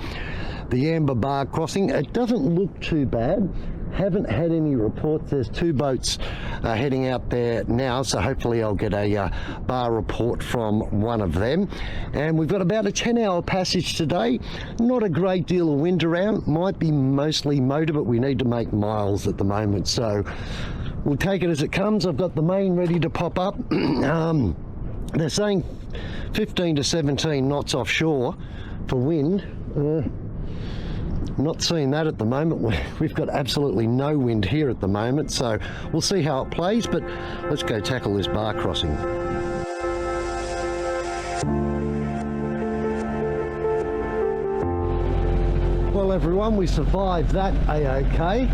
The Yamba bar crossing, it doesn't look too bad. Haven't had any reports. There's 2 boats heading out there now, so hopefully I'll get a bar report from one of them. And we've got about a 10-hour passage today. Not a great deal of wind around. Might be mostly motor, but we need to make miles at the moment, so we'll take it as it comes. I've got the main ready to pop up. They're saying 15 to 17 knots offshore for wind. Not seeing that at the moment. We've got absolutely no wind here at the moment, so we'll see how it plays, but let's go tackle this bar crossing. Well, everyone, we survived that a-okay.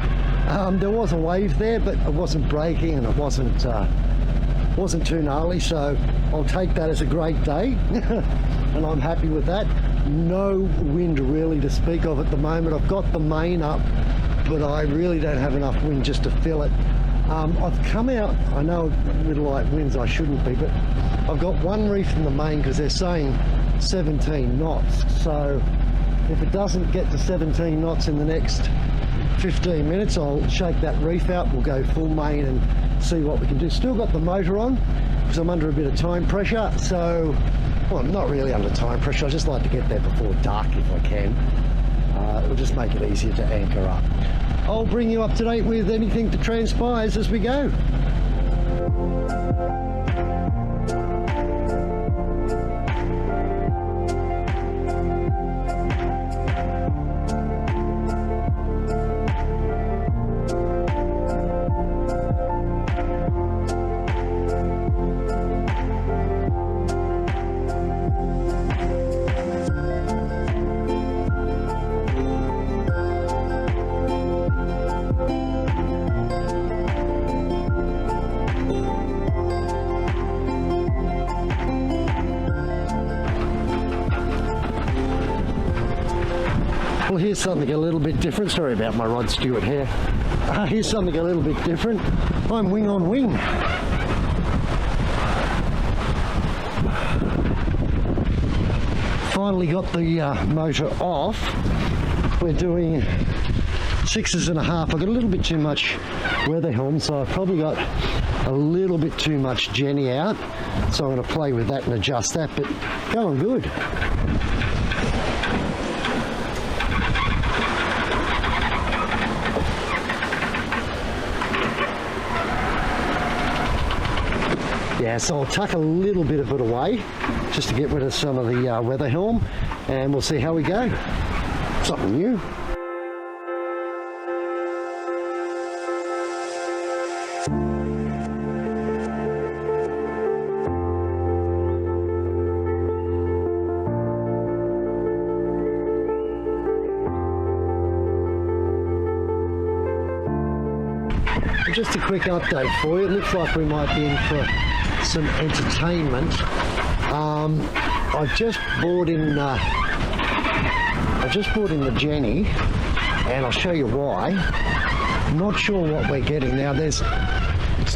There was a wave there, but it wasn't breaking and it wasn't too gnarly, so I'll take that as a great day. And I'm happy with that. No wind really to speak of at the moment. I've got the main up, but I really don't have enough wind just to fill it. I've come out, I know with light winds I shouldn't be, but I've got one reef in the main because they're saying 17 knots. So if it doesn't get to 17 knots in the next 15 minutes, I'll shake that reef out. We'll go full main and see what we can do. Still got the motor on because I'm under a bit of time pressure, so well, I'm not really under time pressure. I just like to get there before dark if I can. It'll just make it easier to anchor up. I'll bring you up to date with anything that transpires as we go. Well, here's something a little bit different. Sorry about my Rod Stewart hair. Here's something a little bit different. I'm wing on wing. Finally got the motor off. We're doing 6.5. I've got a little bit too much weather helm, so I've probably got a little bit too much Jenny out. So I'm going to play with that and adjust that, but going good. Yeah, so I'll tuck a little bit of it away just to get rid of some of the weather helm, and we'll see how we go. Something new. Just a quick update for you. It looks like we might be in for some entertainment. I've just brought in the Jenny, and I'll show you why. I'm not sure what we're getting now. It's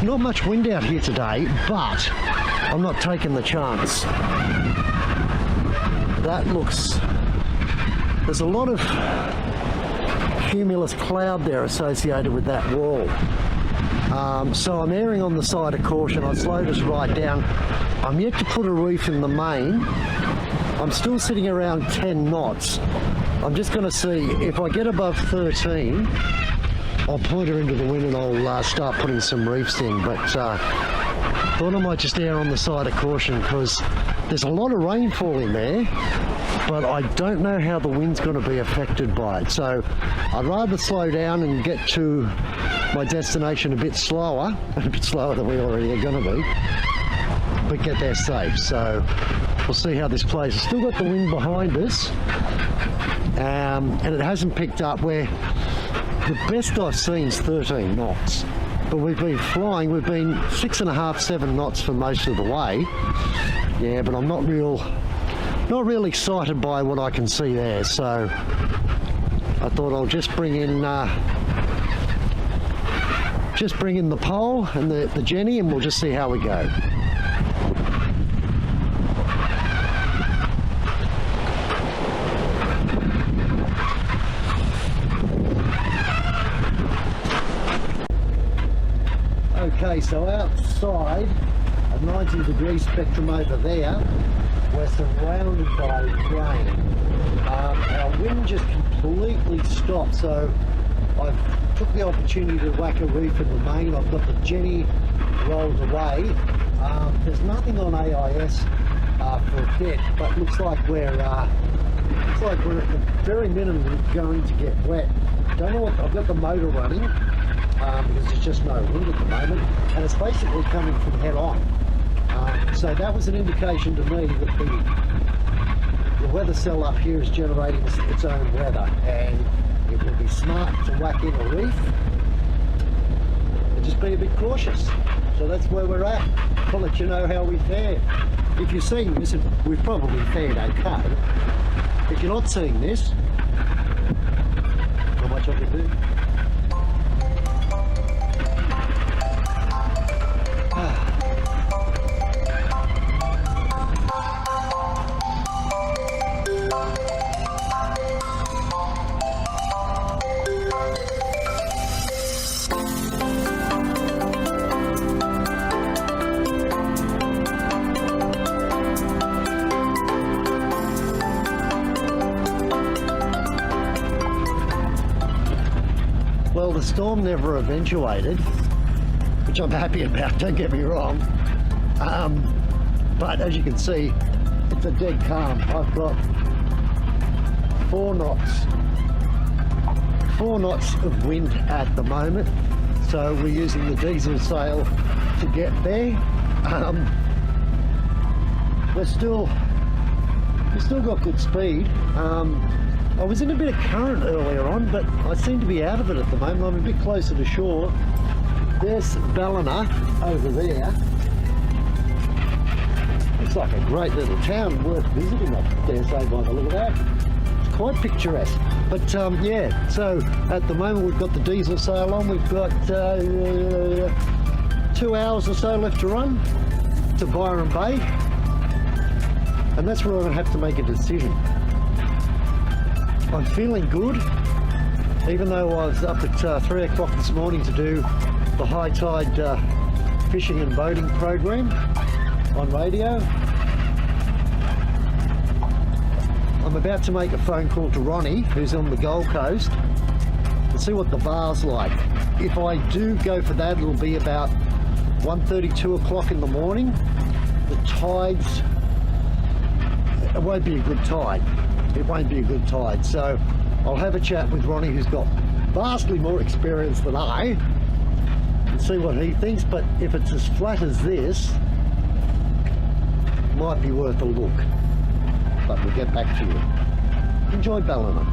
not much wind out here today, but I'm not taking the chance. There's a lot of cumulus cloud there associated with that wall. So I'm erring on the side of caution. I slowed us right down. I'm yet to put a reef in the main. I'm still sitting around 10 knots. I'm just going to see if I get above 13, I'll point her into the wind and I'll start putting some reefs in. But thought I might just err on the side of caution because there's a lot of rainfall in there, but I don't know how the wind's going to be affected by it. So I'd rather slow down and get to my destination a bit slower than we already are going to be, but get there safe. So we'll see how this plays. It's still got the wind behind us, and it hasn't picked up. Where the best I've seen is 13 knots, but we've been flying. We've been 6.5, 7 knots for most of the way. Yeah, but I'm not real excited by what I can see there. So I thought I'll just bring in the pole and the Jenny, and we'll just see how we go. Okay, so outside, a 90-degree spectrum over there, we're surrounded by rain. Our wind just completely stopped, so I took the opportunity to whack a reef in the main. I've got the Jenny rolled away. There's nothing on AIS for a bit, but looks like we're at the very minimum going to get wet. Don't know what, I've got the motor running because there's just no wind at the moment, and it's basically coming from head on. So that was an indication to me that the weather cell up here is generating its own weather, and it would be smart to whack in a reef and just be a bit cautious. So that's where we're at. I'll let you know how we fared. If you're seeing this, we've probably fared okay. If you're not seeing this, not much I can do. Well, the storm never eventuated, which I'm happy about, don't get me wrong. But as you can see, it's a dead calm. I've got 4 knots of wind at the moment, so we're using the diesel sail to get there. We've still got good speed. I was in a bit of current earlier on, but I seem to be out of it at the moment. I'm a bit closer to shore. There's Ballina over there. Looks like a great little town worth visiting, I dare say, by the look of that. It's quite picturesque. But yeah, so at the moment we've got the diesel sail on. We've got 2 hours or so left to run to Byron Bay. And that's where I'm going to have to make a decision. I'm feeling good, even though I was up at 3 o'clock this morning to do the high tide fishing and boating program on radio. I'm about to make a phone call to Ronnie, who's on the Gold Coast, and see what the bar's like. If I do go for that, it'll be about 1:30, 2 o'clock in the morning. The tides, it won't be a good tide. It won't be a good tide, so I'll have a chat with Ronnie, who's got vastly more experience than I, and see what he thinks. But if it's as flat as this, it might be worth a look. But we'll get back to you. Enjoy Ballina.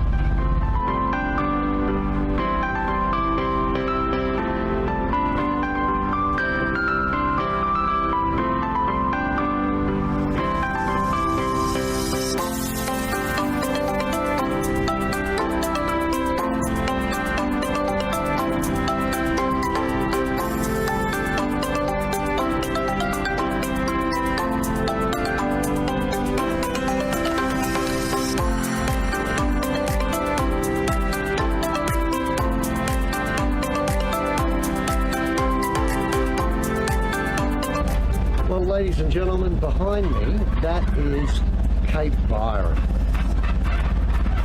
Ladies and gentlemen, behind me, that is Cape Byron,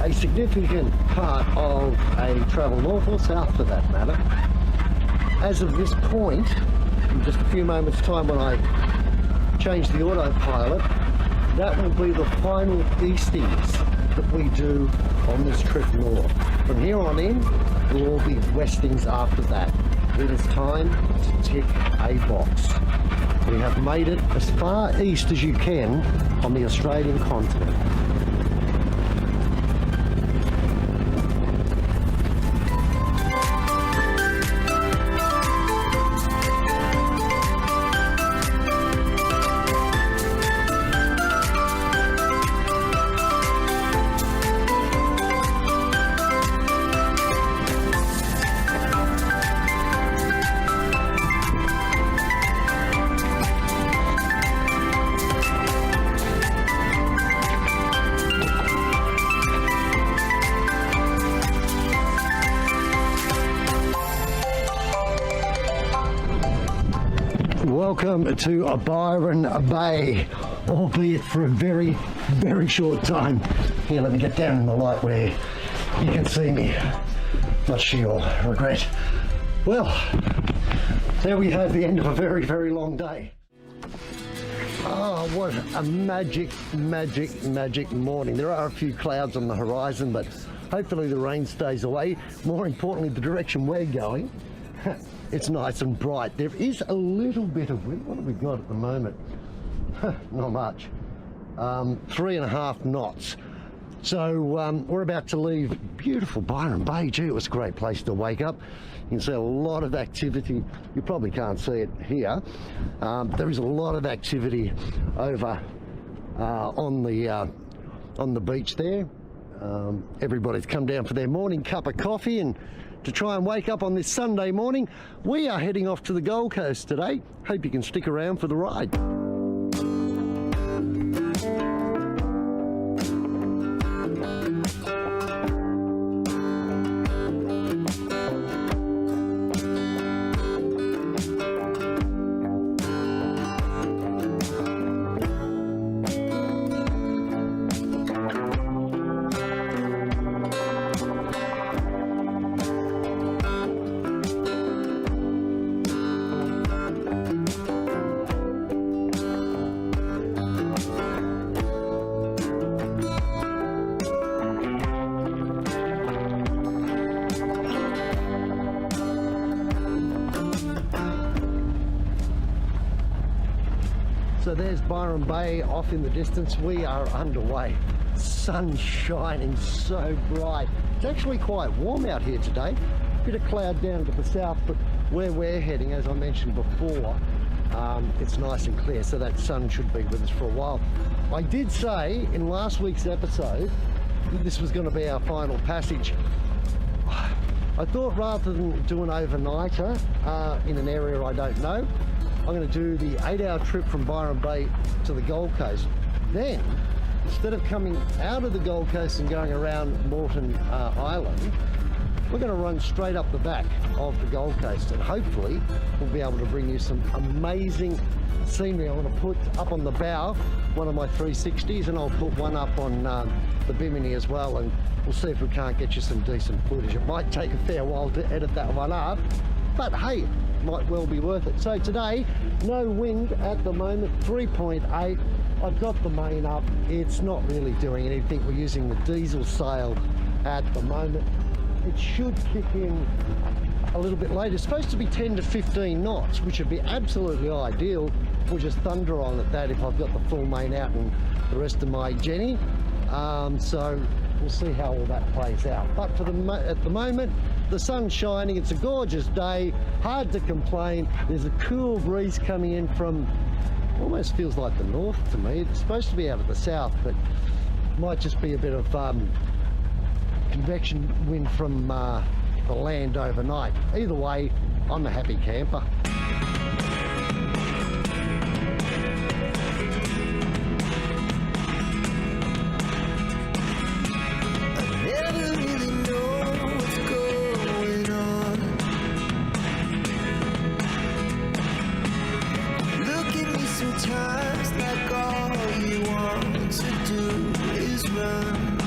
a significant part of a travel north or south for that matter. As of this point, in just a few moments time when I change the autopilot, that will be the final eastings that we do on this trip north. From here on in, There will be westings after that. It is time to tick a box. We have made it as far east as you can on the Australian continent. Welcome to Byron Bay, albeit for a very, very short time. Here, let me get down in the light where you can see me. Much to your regret. Well, there we have the end of a very, very long day. Oh, what a magic, magic, magic morning. There are a few clouds on the horizon, but hopefully the rain stays away. More importantly, the direction we're going, it's nice and bright. There is a little bit of wind. What have we got at the moment? Not much. 3.5 knots. So we're about to leave beautiful Byron Bay. Gee, it was a great place to wake up. You can see a lot of activity. You probably can't see it here. There is a lot of activity over on the beach there. Everybody's come down for their morning cup of coffee and to try and wake up on this Sunday morning. We are heading off to the Gold Coast today. Hope you can stick around for the ride. So there's Byron Bay off in the distance. We are underway. Sun shining so bright. It's actually quite warm out here today. Bit of cloud down to the south, but where we're heading, as I mentioned before, it's nice and clear, so that sun should be with us for a while. I did say in last week's episode that this was going to be our final passage. I thought rather than do an overnighter in an area I don't know, I'm going to do the 8-hour trip from Byron Bay to the Gold Coast. Then, instead of coming out of the Gold Coast and going around Moreton Island, we're going to run straight up the back of the Gold Coast, and hopefully we'll be able to bring you some amazing scenery. I'm going to put up on the bow one of my 360s, and I'll put one up on the Bimini as well, and we'll see if we can't get you some decent footage. It might take a fair while to edit that one up, but hey, might well be worth it. So today, no wind at the moment, 3.8. I've got the main up. It's not really doing anything. We're using the diesel sail at the moment. It should kick in a little bit later. It's supposed to be 10 to 15 knots, which would be absolutely ideal. We'll just thunder on at that if I've got the full main out and the rest of my Jenny. So we'll see how all that plays out. But for at the moment, the sun's shining. It's a gorgeous day. Hard to complain. There's a cool breeze coming in from, almost feels like the north to me. It's supposed to be out of the south, but might just be a bit of convection wind from the land overnight. Either way, I'm a happy camper. Sometimes like all you want to do is run.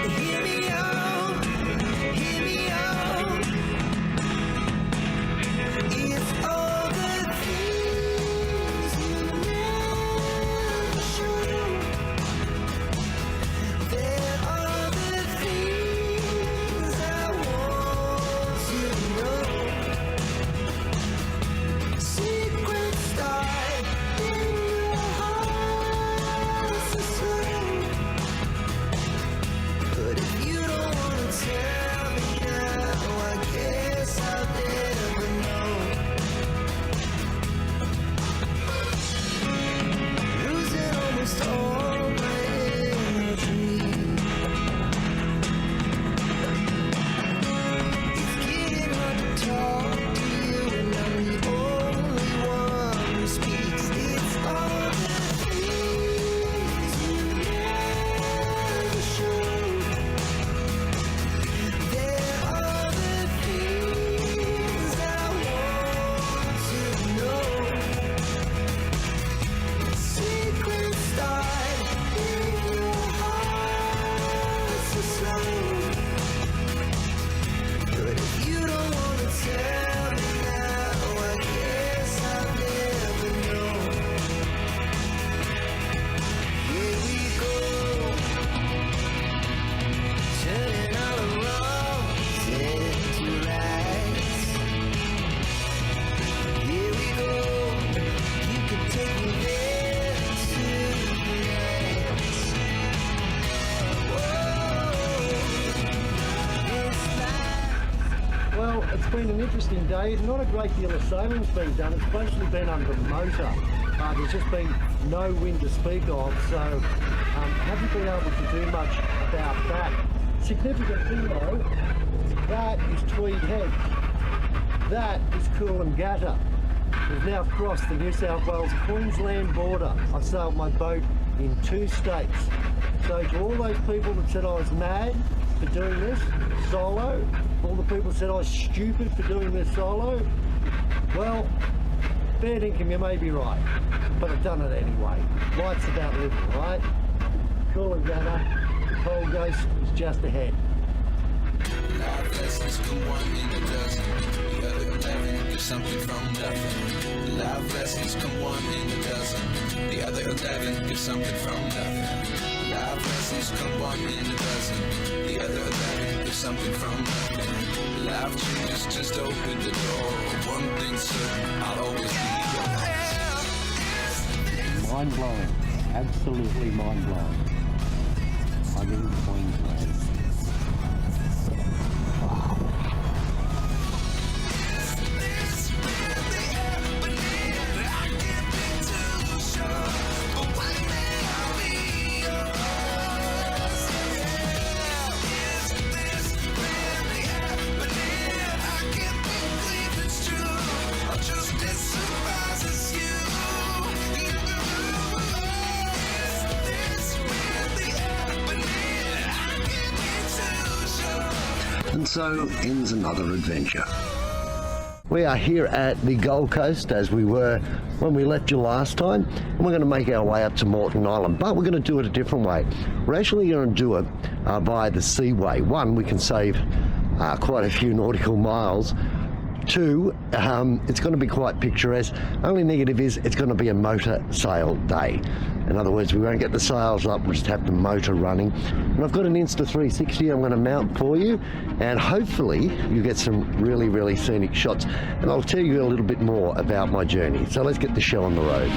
Hear me out, hear me out. it's been an interesting day. Not a great deal of sailing's been done. It's basically been under motor. There's just been no wind to speak of, so haven't been able to do much about that. Significant thing though, that is Tweed Head. That is Coolangatta. We've now crossed the New South Wales-Queensland border. I've sailed my boat in 2 states. So to all those people that said I was mad for doing this solo, all the people that said I was stupid for doing this solo, well, fair dinkum, you may be right, but I've done it anyway. Life's about living, right? Coolangatta, the Coal Ghost is just ahead. Life lessons come one in a dozen. The other 11 give something from nothing. Life lessons come one in a dozen. The other 11 give something from nothing. Life lessons come one in a dozen. The other 11 give something from nothing. Life changes, just open the door. One thing's certain, I'll always be yours. Mind blowing, absolutely mind blowing. I'm in Queensland. And so ends another adventure. We are here at the Gold Coast as we were when we left you last time, and we're going to make our way up to Moreton Island, but we're going to do it a different way. We're actually going to do it via the Seaway. One, we can save quite a few nautical miles. Two, it's going to be quite picturesque. Only negative is it's going to be a motor sail day. In other words, we won't get the sails up, we'll just have the motor running. And I've got an Insta360 I'm going to mount for you, and hopefully you get some really, really scenic shots. And I'll tell you a little bit more about my journey. So let's get the show on the road.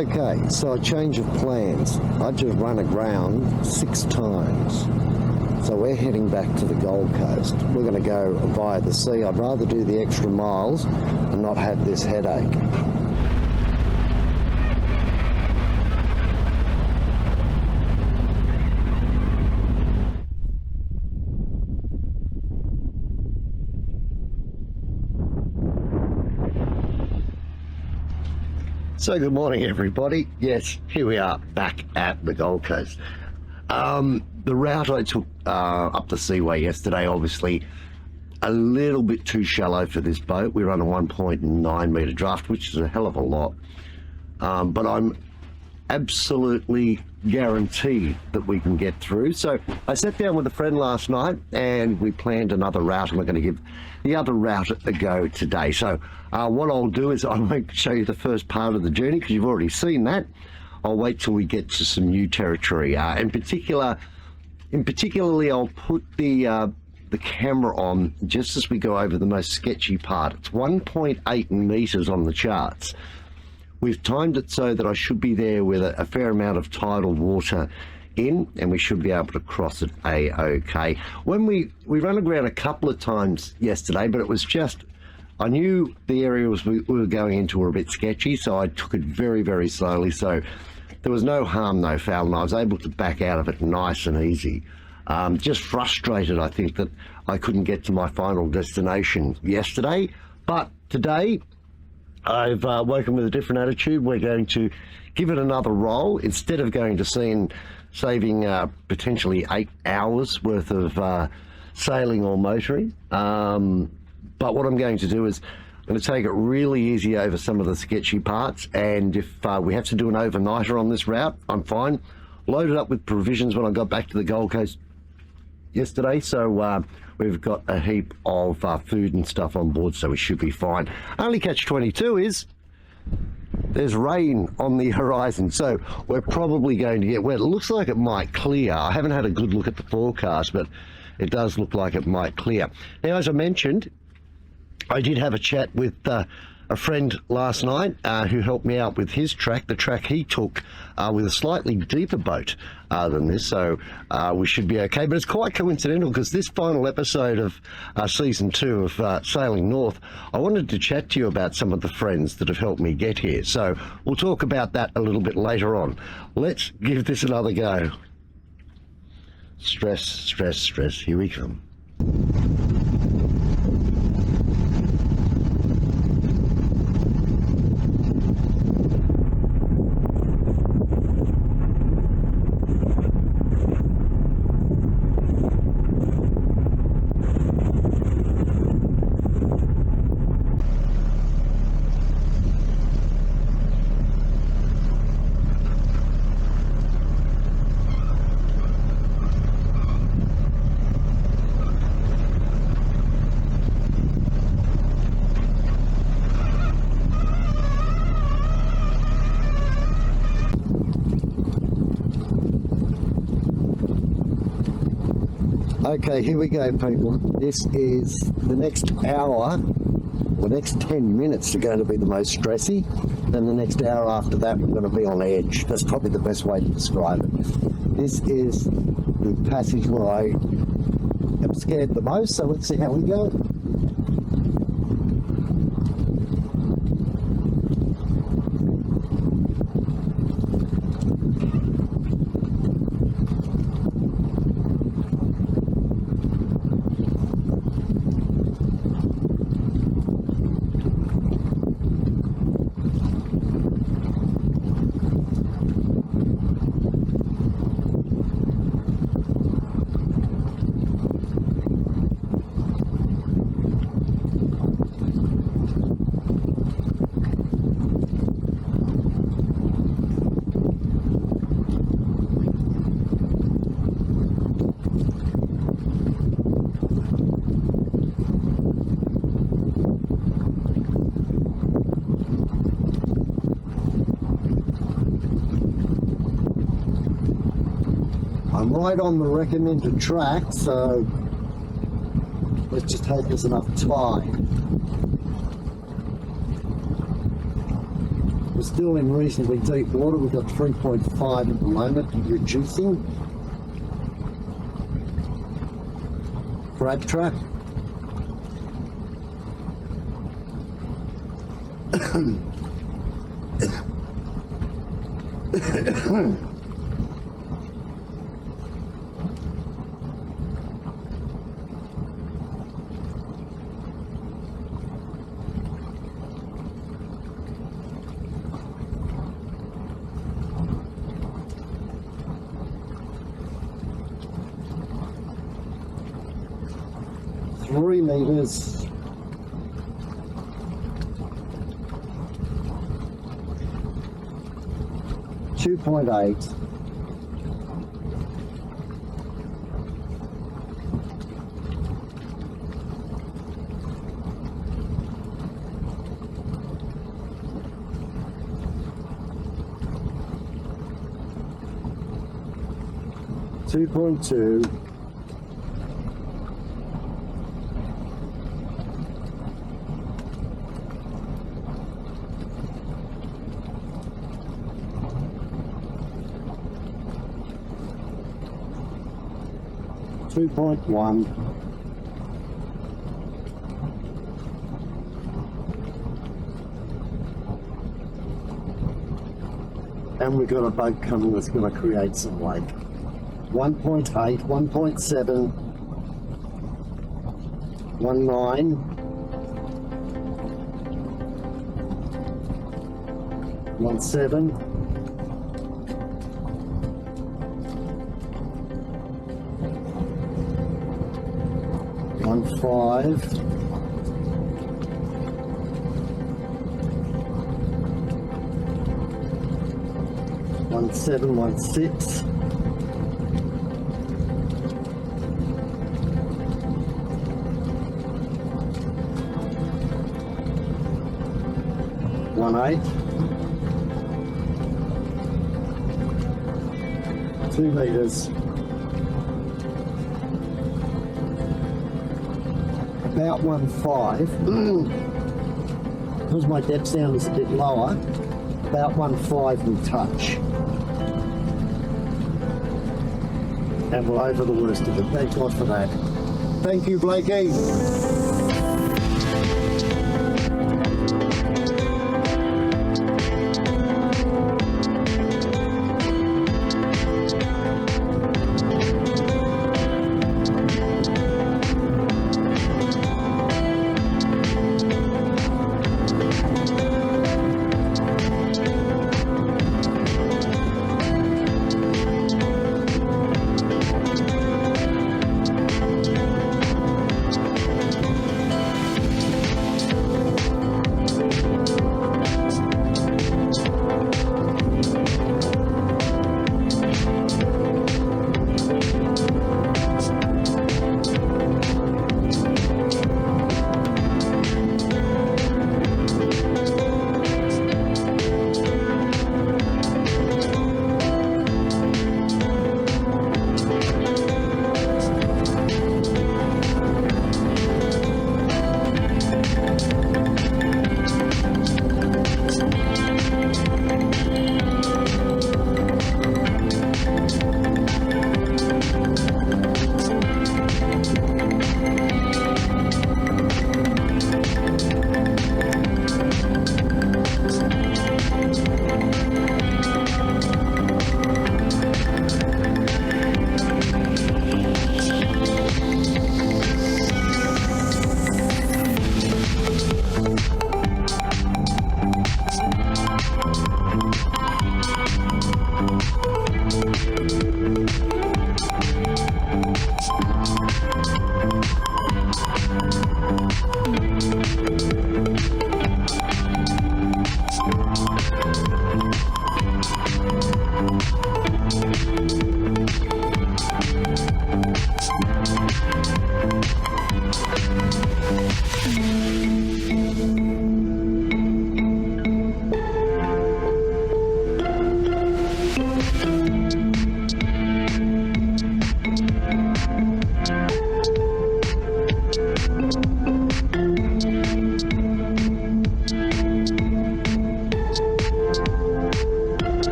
Okay, so a change of plans. I just run aground 6 times. So we're heading back to the Gold Coast. We're going to go via the sea. I'd rather do the extra miles and not have this headache. So good morning, everybody. Yes, here we are back at the Gold Coast. The route I took up the Seaway yesterday, obviously a little bit too shallow for this boat. We run a 1.9 metre draft, which is a hell of a lot. But I'm absolutely guaranteed that we can get through. So I sat down with a friend last night and we planned another route, and we're going to give the other route a go today. So what I'll do is I won't show you the first part of the journey because you've already seen that. I'll wait till we get to some new territory. In particularly, I'll put the camera on just as we go over the most sketchy part. It's 1.8 meters on the charts. We've timed it so that I should be there with a fair amount of tidal water in, and we should be able to cross it a-okay. When we ran aground a couple of times yesterday, but it was just, I knew the areas we were going into were a bit sketchy, so I took it very, very slowly. So there was no harm, no foul, and I was able to back out of it nice and easy. Just frustrated, I think, that I couldn't get to my final destination yesterday, but today I've woken with a different attitude. We're going to give it another roll. Instead of going to sea and saving potentially 8 hours worth of sailing or motoring. But what I'm going to do is I'm going to take it really easy over some of the sketchy parts. And if we have to do an overnighter on this route, I'm fine. Loaded up with provisions when I got back to the Gold Coast yesterday. So we've got a heap of food and stuff on board, so we should be fine. Only catch-22 is there's rain on the horizon, so we're probably going to get wet. It looks like it might clear. I haven't had a good look at the forecast, but it does look like it might clear. Now, as I mentioned, I did have a chat with a friend last night who helped me out with his track, the track he took with a slightly deeper boat than this, so we should be okay. But it's quite coincidental because this final episode of season 2 of Sailing North, I wanted to chat to you about some of the friends that have helped me get here. So we'll talk about that a little bit later on. Let's give this another go. Stress, stress, stress. Here we come. Okay, here we go, people. This is the next hour, the next 10 minutes are going to be the most stressy. Then the next hour after that, we're going to be on edge. That's probably the best way to describe it. This is the passage where I am scared the most, so let's see how we go. I'm right on the recommended track, so let's just hope there's enough tide. We're still in reasonably deep water. We've got 3.5 at the moment, reducing. Crab trap. Three meters. .8. .2. .1. And we've got a boat coming that's going to create some wake. 1.8, 1.7, 1.9, 1.7, 1.5, 1.7, 1.6, 1.8, 2 meters, about 1.5, because my depth sound is a bit lower, about 1.5 will touch. And we're over the worst of it. Thank God for that. Thank you, Blakey.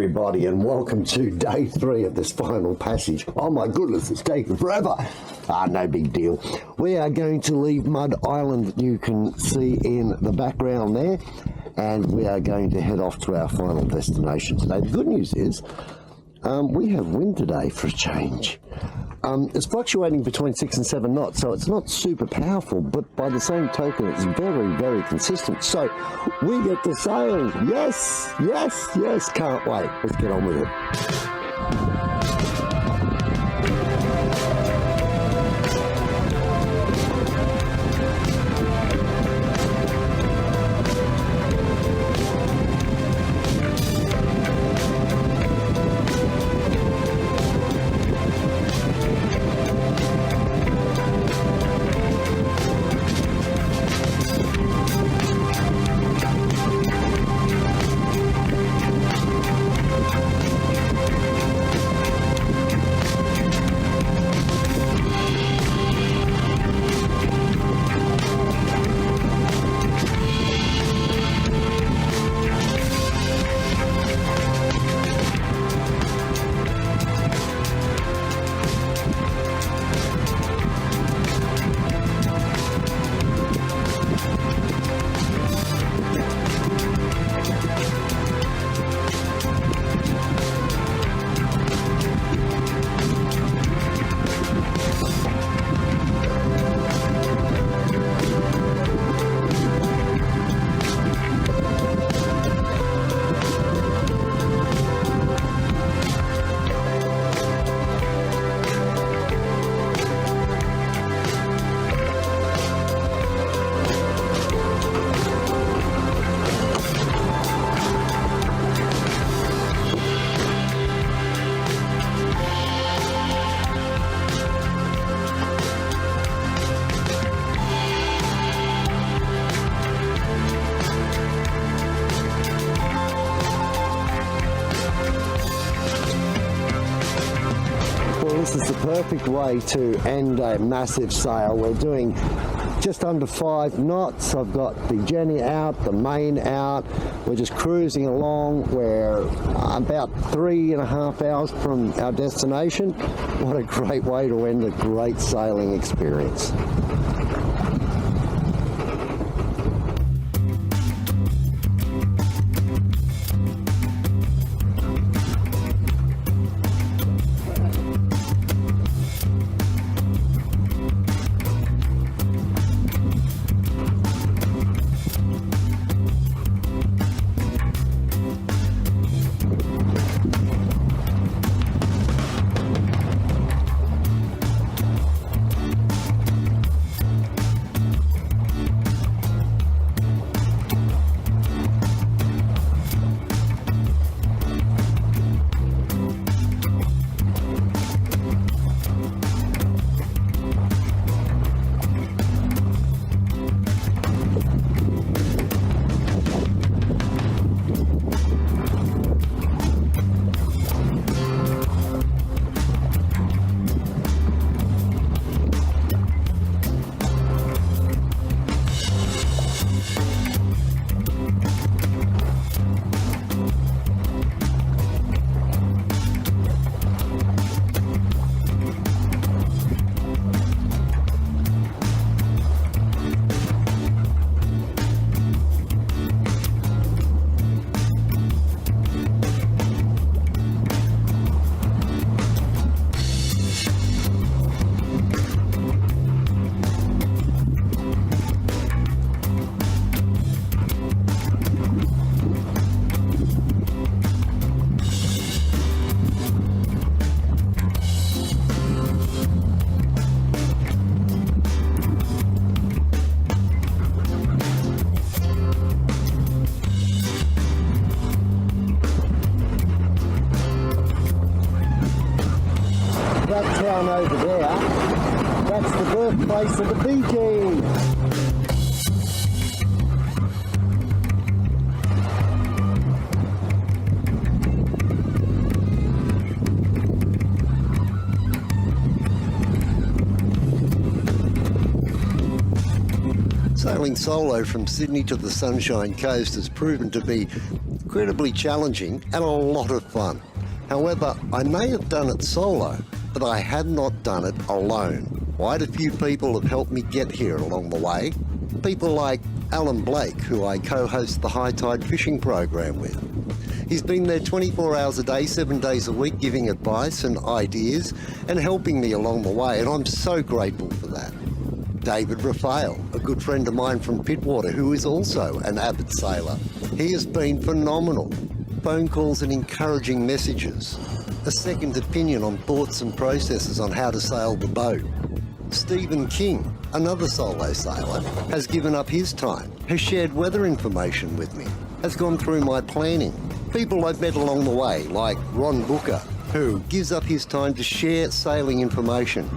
everybody, and welcome to day 3 of this final passage. Oh my goodness, it's taken forever. No big deal. We are going to leave Mud Island, you can see in the background there, and we are going to head off to our final destination today. The good news is we have wind today for a change. It's fluctuating between 6 and 7 knots, so it's not super powerful, but by the same token, it's very, very consistent. So we get to sail. Yes, yes, yes. Can't wait. Let's get on with it. This is the perfect way to end a massive sail. We're doing just under 5 knots. I've got the Jenny out, the main out. We're just cruising along. We're about 3.5 hours from our destination. What a great way to end a great sailing experience. That town over there, that's the birthplace of the Bee Gees. Sailing solo from Sydney to the Sunshine Coast has proven to be incredibly challenging and a lot of fun. However, I may have done it solo, but I had not done it alone. Quite a few people have helped me get here along the way. People like Alan Blake, who I co-host the High Tide Fishing program with. He's been there 24 hours a day, 7 days a week, giving advice and ideas and helping me along the way, and I'm so grateful for that. David Raphael, a good friend of mine from Pittwater, who is also an avid sailor. He has been phenomenal. Phone calls and encouraging messages. A second opinion on thoughts and processes on how to sail the boat. Stephen King, another solo sailor, has given up his time, has shared weather information with me, has gone through my planning. People I've met along the way, like Ron Booker, who gives up his time to share sailing information.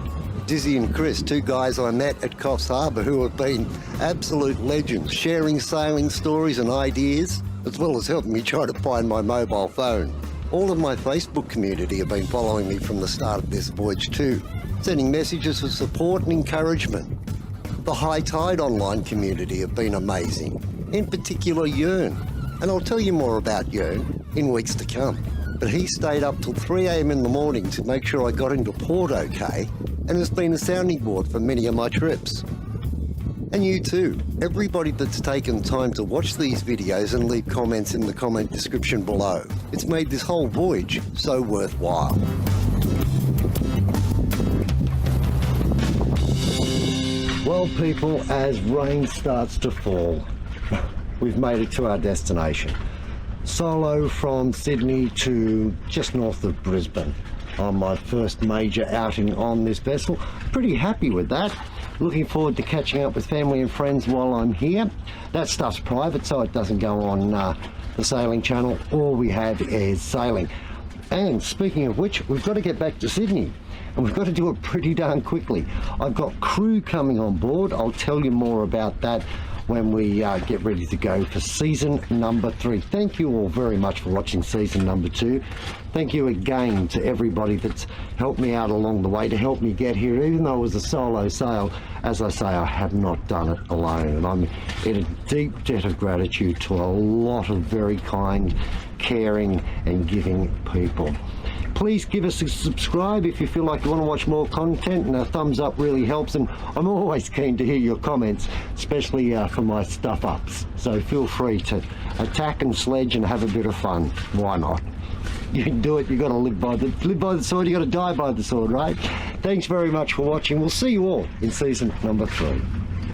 Dizzy and Chris, two guys I met at Coffs Harbour who have been absolute legends, sharing sailing stories and ideas, as well as helping me try to find my mobile phone. All of my Facebook community have been following me from the start of this voyage too, sending messages of support and encouragement. The High Tide online community have been amazing, in particular Yearn, and I'll tell you more about Yearn in weeks to come. But he stayed up till 3 a.m. in the morning to make sure I got into port okay, and has been a sounding board for many of my trips. And you too, everybody that's taken time to watch these videos and leave comments in the comment description below. It's made this whole voyage so worthwhile. Well, people, as rain starts to fall, we've made it to our destination. Solo from Sydney to just north of Brisbane on my first major outing on this vessel. Pretty happy with that. Looking forward to catching up with family and friends while I'm here. That stuff's private, so it doesn't go on the sailing channel. All we have is sailing. And speaking of which, we've got to get back to Sydney, and we've got to do it pretty darn quickly. I've got crew coming on board. I'll tell you more about that when we get ready to go for season number 3. Thank you all very much for watching season number 2. Thank you again to everybody that's helped me out along the way to help me get here. Even though it was a solo sail, as I say, I have not done it alone, and I'm in a deep debt of gratitude to a lot of very kind, caring and giving people. Please give us a subscribe if you feel like you want to watch more content, and a thumbs up really helps, and I'm always keen to hear your comments, especially for my stuff ups, so feel free to attack and sledge and have a bit of fun. Why not? You can do it. You got to live by the sword. You got to die by the sword, right? Thanks very much for watching. We'll see you all in season number 3.